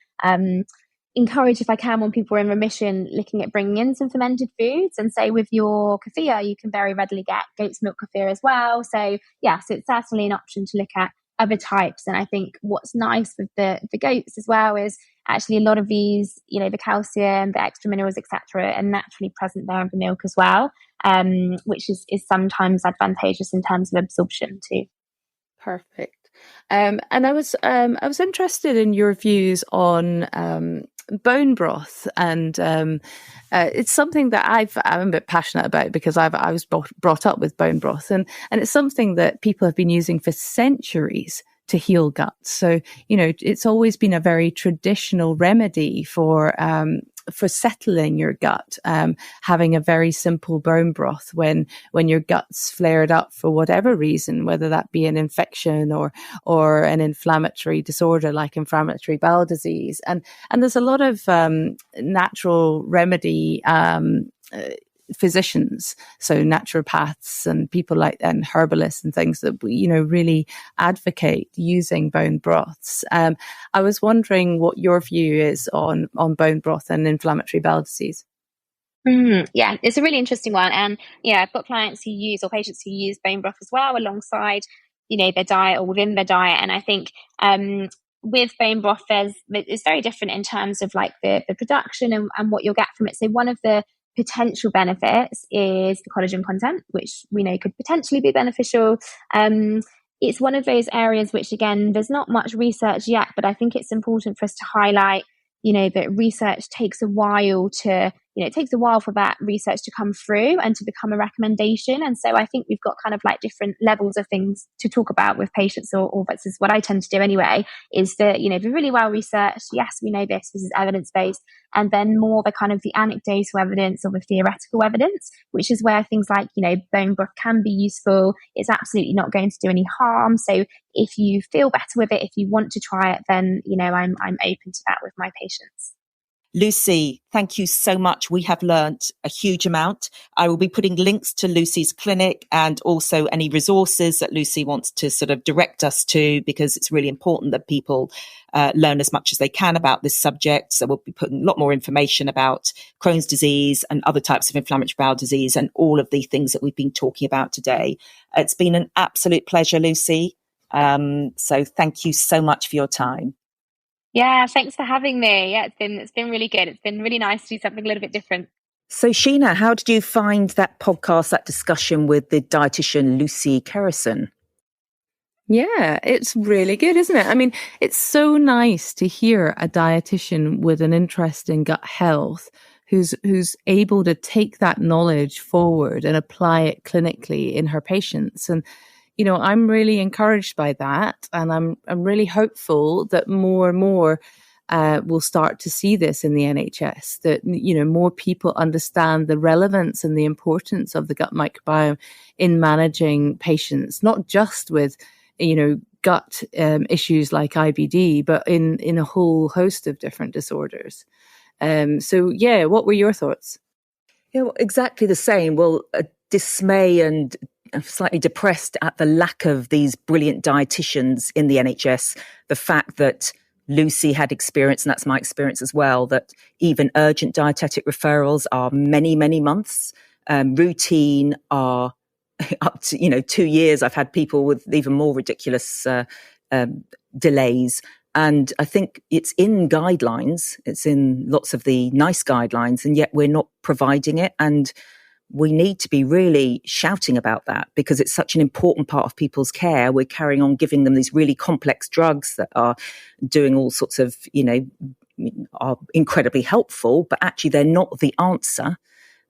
encourage, if I can, when people are in remission, looking at bringing in some fermented foods. And say with your kefir, you can very readily get goat's milk kefir as well. So it's certainly an option to look at other types. And I think what's nice with the goats as well is actually a lot of these, the calcium, the extra minerals, etc., are naturally present there in the milk as well, which is sometimes advantageous in terms of absorption too. Perfect. And I was interested in your views on bone broth, and it's something that I'm a bit passionate about because I was brought up with bone broth, and it's something that people have been using for centuries to heal guts. So, it's always been a very traditional remedy for for settling your gut, having a very simple bone broth when your gut's flared up for whatever reason, whether that be an infection or an inflammatory disorder like inflammatory bowel disease. And there's a lot of natural remedy physicians, so naturopaths and people like and herbalists and things that really advocate using bone broths. I was wondering what your view is on bone broth and inflammatory bowel disease. Yeah, it's a really interesting one, and I've got clients who use or patients who use bone broth as well alongside their diet or within their diet. And I think with bone broth, it's very different in terms of like the production and what you'll get from it. So one of the potential benefits is the collagen content, which we know could potentially be beneficial. It's one of those areas which, again, there's not much research yet, but I think it's important for us to highlight, that research takes a while for that research to come through and to become a recommendation. And so I think we've got kind of like different levels of things to talk about with patients, or this is what I tend to do anyway, is that, they're really well researched. Yes, we know this is evidence-based. And then more the kind of the anecdotal evidence or the theoretical evidence, which is where things like, bone broth can be useful. It's absolutely not going to do any harm. So if you feel better with it, if you want to try it, then, I'm open to that with my patients. Lucy, thank you so much. We have learnt a huge amount. I will be putting links to Lucy's clinic and also any resources that Lucy wants to sort of direct us to, because it's really important that people learn as much as they can about this subject. So we'll be putting a lot more information about Crohn's disease and other types of inflammatory bowel disease and all of the things that we've been talking about today. It's been an absolute pleasure, Lucy. So thank you so much for your time. Yeah, thanks for having me. Yeah, it's been really good. It's been really nice to do something a little bit different. So Sheena, how did you find that podcast, that discussion with the dietitian Lucy Kerrison? Yeah, it's really good, isn't it? I mean, it's so nice to hear a dietitian with an interest in gut health who's able to take that knowledge forward and apply it clinically in her patients. And I'm really encouraged by that, and I'm really hopeful that more and more will start to see this in the NHS. That more people understand the relevance and the importance of the gut microbiome in managing patients, not just with gut issues like IBD, but in a whole host of different disorders. What were your thoughts? Exactly the same. Well, dismay and slightly depressed at the lack of these brilliant dietitians in the NHS. The fact that Lucy had experience, and that's my experience as well, that even urgent dietetic referrals are many, many months. Routine are up to 2 years. I've had people with even more ridiculous delays. And I think it's in guidelines. It's in lots of the nice guidelines, and yet we're not providing it. And we need to be really shouting about that, because it's such an important part of people's care. We're carrying on giving them these really complex drugs that are doing all sorts of, are incredibly helpful, but actually they're not the answer.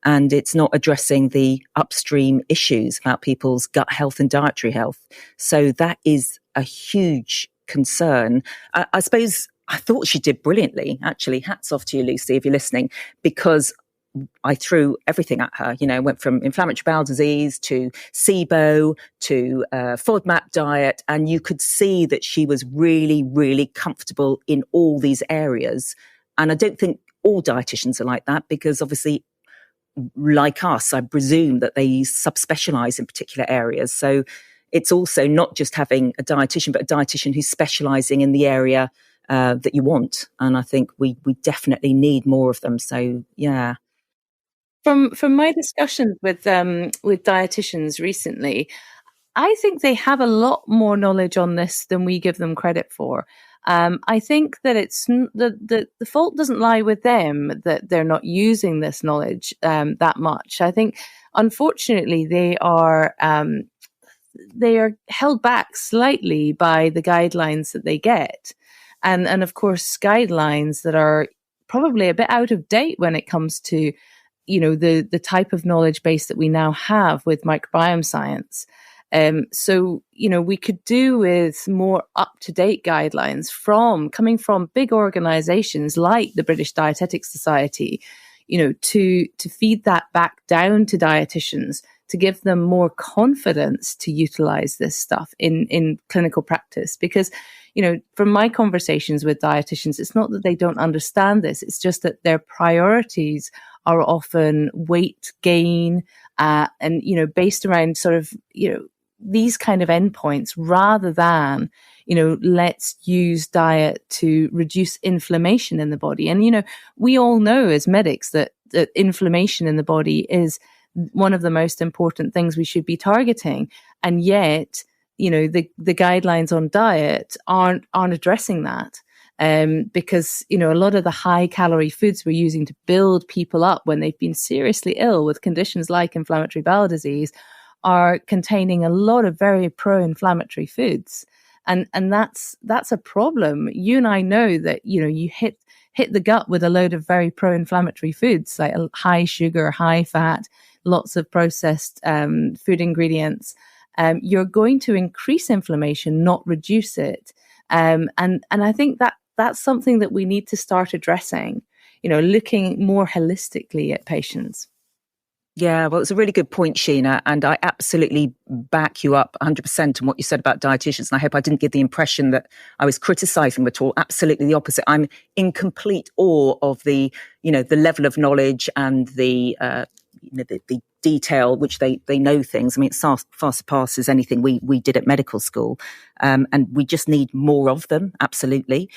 And it's not addressing the upstream issues about people's gut health and dietary health. So that is a huge concern. I suppose I thought she did brilliantly, actually. Hats off to you, Lucy, if you're listening, because I threw everything at her, went from inflammatory bowel disease to SIBO to FODMAP diet. And you could see that she was really, really comfortable in all these areas. And I don't think all dietitians are like that, because obviously, like us, I presume that they subspecialize in particular areas. So it's also not just having a dietitian, but a dietitian who's specializing in the area that you want. And I think we definitely need more of them. So, yeah. From my discussions with dietitians recently, I think they have a lot more knowledge on this than we give them credit for. I think that it's the fault doesn't lie with them that they're not using this knowledge that much. I think, unfortunately, they are held back slightly by the guidelines that they get, and of course guidelines that are probably a bit out of date when it comes to the type of knowledge base that we now have with microbiome science. So, we could do with more up-to-date guidelines coming from big organizations like the British Dietetic Society, to feed that back down to dietitians, to give them more confidence to utilize this stuff in clinical practice. Because, from my conversations with dietitians, it's not that they don't understand this. It's just that their priorities are often weight gain, and, based around sort of, these kind of endpoints rather than, let's use diet to reduce inflammation in the body. And, we all know as medics that inflammation in the body is one of the most important things we should be targeting. And yet, the guidelines on diet aren't addressing that. Because, a lot of the high calorie foods we're using to build people up when they've been seriously ill with conditions like inflammatory bowel disease are containing a lot of very pro-inflammatory foods. And that's a problem. You and I know that, you hit the gut with a load of very pro-inflammatory foods, like high sugar, high fat, lots of processed food ingredients. You're going to increase inflammation, not reduce it. And I think that's something that we need to start addressing, looking more holistically at patients. Yeah, well, it's a really good point, Sheena, and I absolutely back you up 100% on what you said about dietitians. And I hope I didn't give the impression that I was criticizing them at all. Absolutely the opposite. I'm in complete awe of the level of knowledge and the detail which they know things. I mean, it far surpasses anything we did at medical school, and we just need more of them. Absolutely.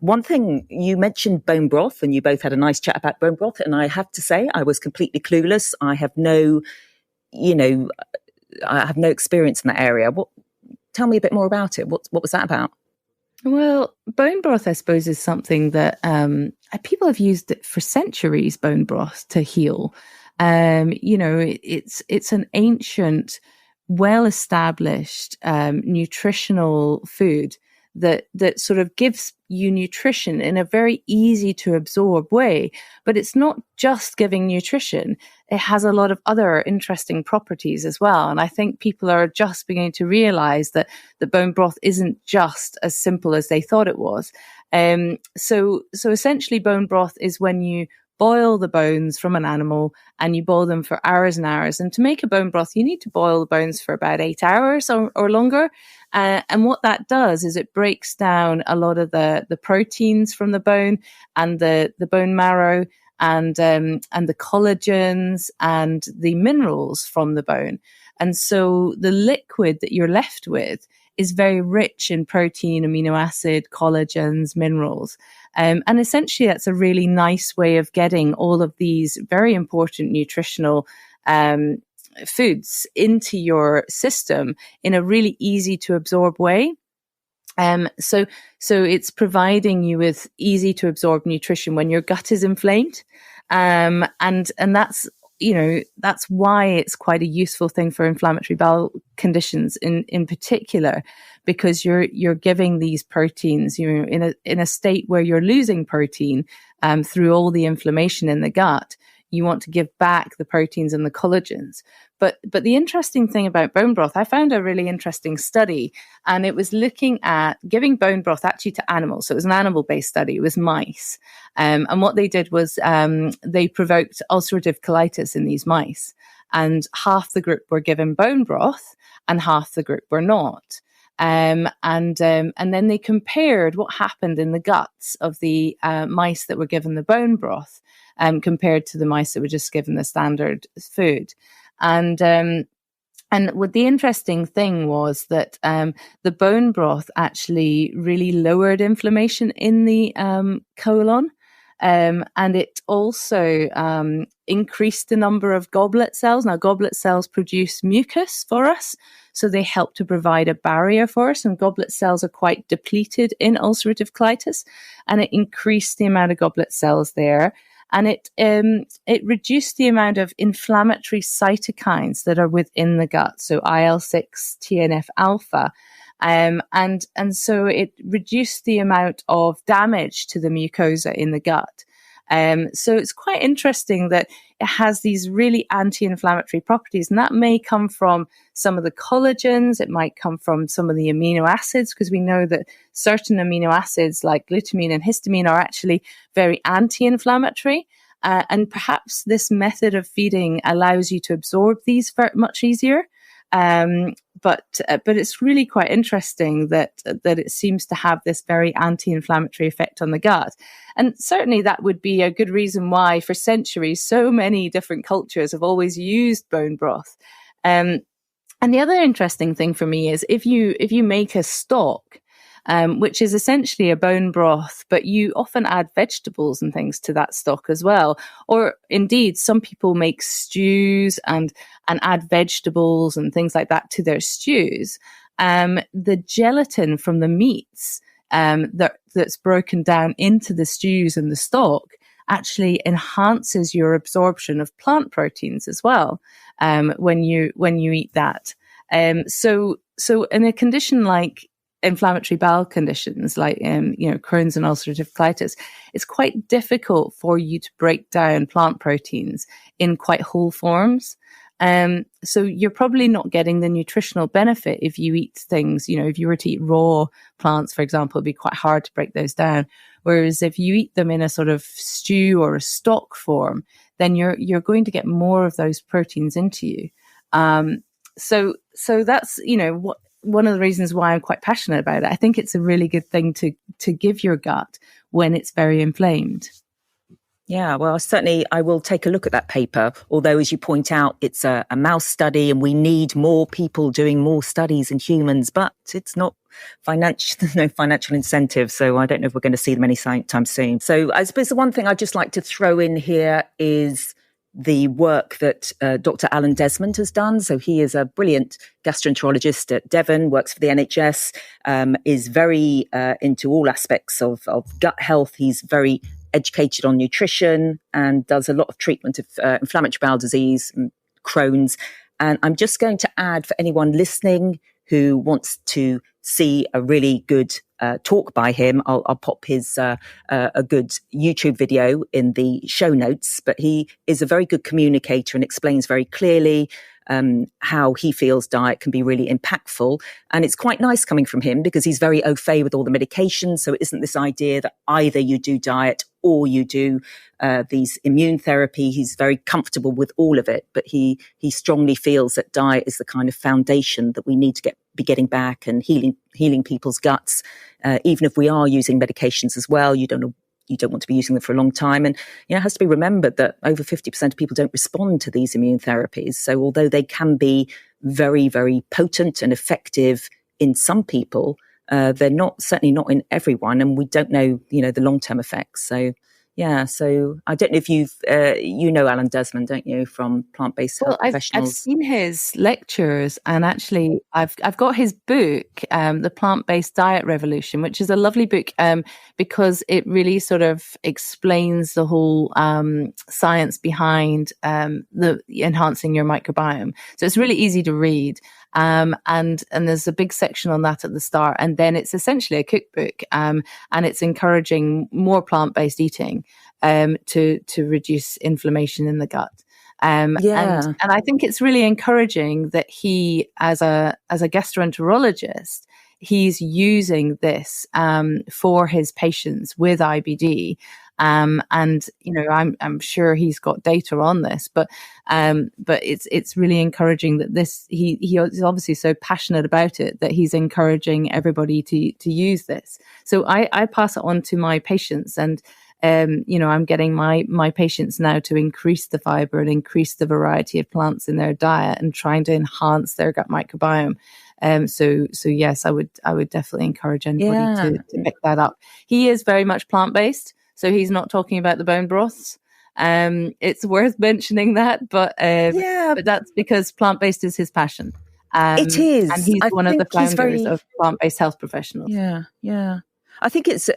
One thing, you mentioned bone broth, and you both had a nice chat about bone broth, and I have to say I was completely clueless. I have no experience in that area. Tell me a bit more about it. What was that about? Well, bone broth, I suppose, is something that people have used it for centuries. Bone broth to heal. It's an ancient, well-established nutritional food that sort of gives you nutrition in a very easy to absorb way. But it's not just giving nutrition. It has a lot of other interesting properties as well. And I think people are just beginning to realize that the bone broth isn't just as simple as they thought it was. So essentially bone broth is when you boil the bones from an animal and you boil them for hours and hours. And to make a bone broth, you need to boil the bones for about 8 hours or longer. And what that does is it breaks down a lot of the proteins from the bone and the bone marrow and the collagens and the minerals from the bone. And so the liquid that you're left with is very rich in protein, amino acid, collagens, minerals. And essentially that's a really nice way of getting all of these very important nutritional foods into your system in a really easy to absorb way. So it's providing you with easy to absorb nutrition when your gut is inflamed. And that's, that's why it's quite a useful thing for inflammatory bowel conditions in particular, because you're giving these proteins, in a state where you're losing protein, through all the inflammation in the gut. You want to give back the proteins and the collagens. But the interesting thing about bone broth, I found a really interesting study, and it was looking at giving bone broth actually to animals. So it was an animal-based study. It was mice. And what they did was they provoked ulcerative colitis in these mice. And half the group were given bone broth and half the group were not. And then they compared what happened in the guts of the mice that were given the bone broth compared to the mice that were just given the standard food. And what the interesting thing was that the bone broth actually really lowered inflammation in the colon. And it also increased the number of goblet cells. Now, goblet cells produce mucus for us, so they help to provide a barrier for us. And goblet cells are quite depleted in ulcerative colitis, and it increased the amount of goblet cells there. And it reduced the amount of inflammatory cytokines that are within the gut, so IL-6, TNF-alpha. And so it reduced the amount of damage to the mucosa in the gut. So it's quite interesting that it has these really anti-inflammatory properties, and that may come from some of the collagens. It might come from some of the amino acids, because we know that certain amino acids like glutamine and histamine are actually very anti-inflammatory. And perhaps this method of feeding allows you to absorb these much easier. But it's really quite interesting that it seems to have this very anti-inflammatory effect on the gut. And certainly that would be a good reason why for centuries so many different cultures have always used bone broth. And the other interesting thing for me is if you make a stock, which is essentially a bone broth, but you often add vegetables and things to that stock as well. Or indeed, some people make stews and add vegetables and things like that to their stews. The gelatin from the meats that's broken down into the stews and the stock actually enhances your absorption of plant proteins as well when you eat that. So in a condition like inflammatory bowel conditions like Crohn's and ulcerative colitis, it's quite difficult for you to break down plant proteins in quite whole forms. So you're probably not getting the nutritional benefit if you eat things, if you were to eat raw plants, for example, it'd be quite hard to break those down. Whereas if you eat them in a sort of stew or a stock form, then you're going to get more of those proteins into you. So that's, one of the reasons why I'm quite passionate about it. I think it's a really good thing to give your gut when it's very inflamed. Yeah, well, certainly I will take a look at that paper, although, as you point out, it's a mouse study and we need more people doing more studies in humans, but it's not financial, there's no financial incentive. So I don't know if we're going to see them anytime soon. So I suppose the one thing I'd just like to throw in here is the work that Dr. Alan Desmond has done. So he is a brilliant gastroenterologist at Devon, works for the NHS, is very into all aspects of gut health. He's very educated on nutrition and does a lot of treatment of inflammatory bowel disease and Crohn's. And I'm just going to add, for anyone listening who wants to see a really good talk by him, I'll pop his a good YouTube video in the show notes. But he is a very good communicator and explains very clearly how he feels diet can be really impactful. And it's quite nice coming from him because he's very au fait with all the medications. So it isn't this idea that either you do diet or you do these immune therapy. He's very comfortable with all of it, but he strongly feels that diet is the kind of foundation that we need to be getting back and healing people's guts. Even if we are using medications as well, you don't want to be using them for a long time. And, it has to be remembered that over 50% of people don't respond to these immune therapies. So although they can be very, very potent and effective in some people, they're certainly not in everyone. And we don't know, the long-term effects. So, yeah. So I don't know if you've, Alan Desmond, don't you, from plant-based health professionals? I've seen his lectures, and actually I've got his book, The Plant-Based Diet Revolution, which is a lovely book because it really sort of explains the whole science behind the enhancing your microbiome. So it's really easy to read. And there's a big section on that at the start. And then it's essentially a cookbook, and it's encouraging more plant-based eating, to reduce inflammation in the gut. And I think it's really encouraging that he, as a gastroenterologist, he's using this, for his patients with IBD. I'm sure he's got data on this, but it's really encouraging that he is obviously so passionate about it that he's encouraging everybody to use this. So I pass it on to my patients, and I'm getting my patients now to increase the fiber and increase the variety of plants in their diet and trying to enhance their gut microbiome. So yes, I would definitely encourage anybody to pick that up. He is very much plant-based. So he's not talking about the bone broths. It's worth mentioning that, but that's because plant-based is his passion. It is. And he's one of the founders of plant-based health professionals. Yeah. I think it's,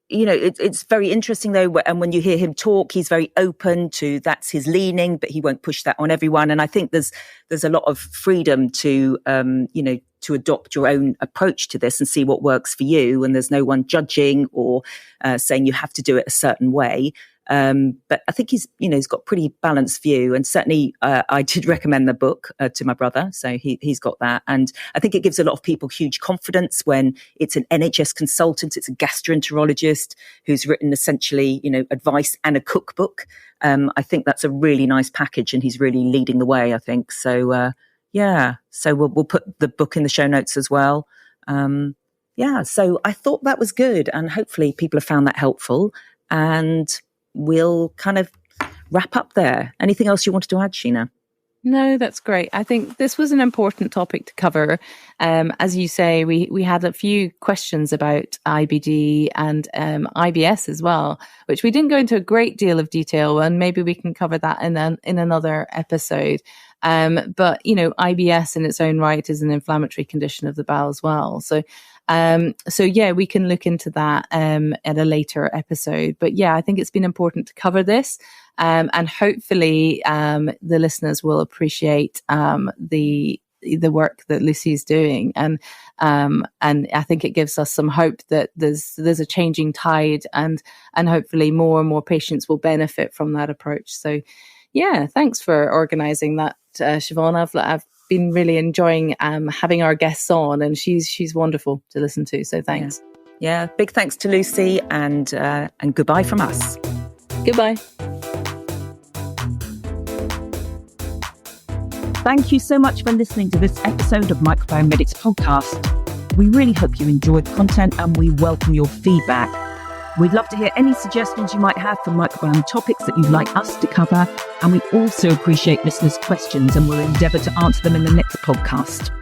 it's very interesting though. And when you hear him talk, he's very open to that's his leaning, but he won't push that on everyone. And I think there's a lot of freedom to, to adopt your own approach to this and see what works for you. And there's no one judging or saying you have to do it a certain way. But I think he's got pretty balanced view. And certainly I did recommend the book to my brother. So he's got that. And I think it gives a lot of people huge confidence when it's an NHS consultant, it's a gastroenterologist who's written essentially, advice and a cookbook. I think that's a really nice package, and he's really leading the way, I think. So, so we'll put the book in the show notes as well. So I thought that was good, and hopefully people have found that helpful, and we'll kind of wrap up there. Anything else you wanted to add, Sheena? No, that's great. I think this was an important topic to cover. As you say, we had a few questions about IBD and IBS as well, which we didn't go into a great deal of detail, and maybe we can cover that in another episode. But IBS in its own right is an inflammatory condition of the bowel as well. So we can look into that at a later episode. But I think it's been important to cover this, and hopefully the listeners will appreciate the work that Lucy's doing, and I think it gives us some hope that there's a changing tide, and hopefully more and more patients will benefit from that approach. So thanks for organising that, Siobhan. I've been really enjoying having our guests on, and she's wonderful to listen to. So thanks. Yeah, big thanks to Lucy, and goodbye from us. Goodbye. Thank you so much for listening to this episode of Microbiome Medics podcast. We really hope you enjoyed the content, and we welcome your feedback. We'd love to hear any suggestions you might have for microbiome topics that you'd like us to cover. And we also appreciate listeners' questions, and we'll endeavour to answer them in the next podcast.